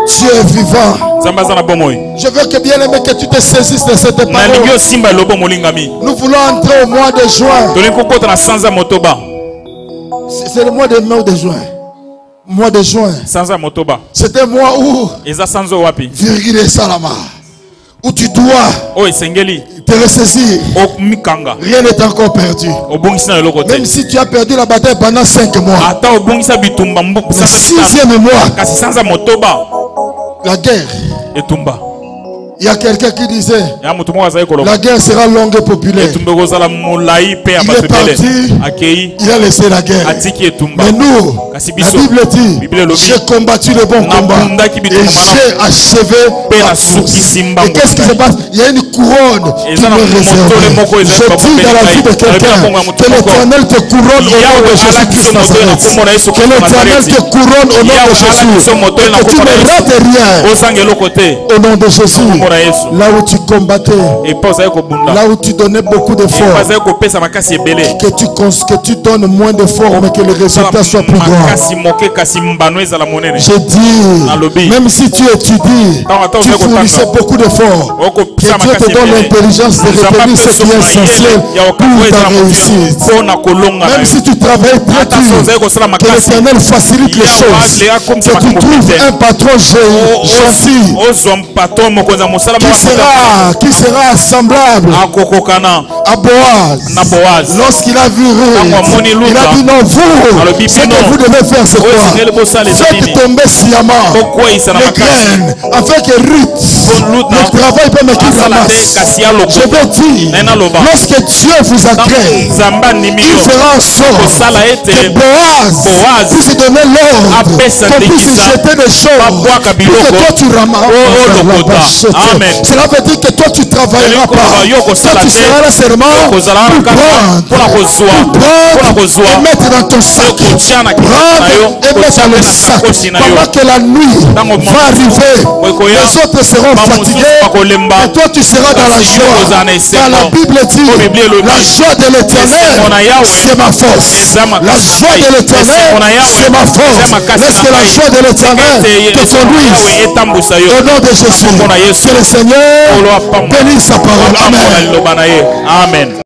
Speaker 1: Dieu est vivant. Je veux que bien aimé que tu te saisisses de cette parole. Nous voulons entrer au mois de juin. C'est le mois de mai ou de juin. Mois de juin. C'était un mois où virgule et salama. Où tu dois te ressaisir. Rien n'est encore perdu. Même si tu as perdu la bataille pendant 5 mois. Le 6e mois. La guerre. Il y a quelqu'un qui disait la guerre sera longue et populaire. Il est parti, il a laissé la guerre. Mais nous, la Bible dit, j'ai combattu le bon combat et j'ai achevé la course. Et qu'est-ce qui se passe? Il y a une couronne qui me réserve. Je dis dans la vie de quelqu'un que l'Éternel te couronne au nom de Jésus-Christ Nazareth. Que l'Éternel te couronne au nom de Jésus. Et que tu ne rates rien au nom de Jésus. Là où tu combattais, là où tu donnais beaucoup d'efforts, que tu donnes moins d'efforts, mais que le résultat soit plus grand. J'ai dit, même si tu étudies, tu fournissais beaucoup d'efforts, que Dieu te donne l'intelligence de retenir ce qui est essentiel pour ta réussite. Même si tu travailles très dur, que l'Éternel facilite les choses, que tu trouves un patron gentil, qui sera semblable à Boaz. Lorsqu'il a vu Ruth, il a dit non, vous, ce que vous devez faire, c'est quoi? Faites tomber sciemment les graines afin que Ruth ne travaille pas mais qu'il ramasse. Je veux dire, lorsque Dieu vous a créé, il fera en sorte que Boaz puisse donner l'ordre, qu'on puisse jeter des choses pour que toi tu ramasses.
Speaker 2: Amen.
Speaker 1: Cela veut dire que toi tu travailleras pas. Toi tu seras là seulement pour prendre et mettre dans ton sac. Prendre et mettre dans le sac. Pendant que la nuit va arriver, les autres seront fatigués et toi tu seras dans la joie. Car la Bible dit, la joie de l'Éternel c'est ma force. La joie de l'Éternel c'est ma force. Laisse que la joie de l'Éternel te conduise. Au nom de Jésus. Que le Seigneur bénisse sa parole. Amen.
Speaker 2: Amen.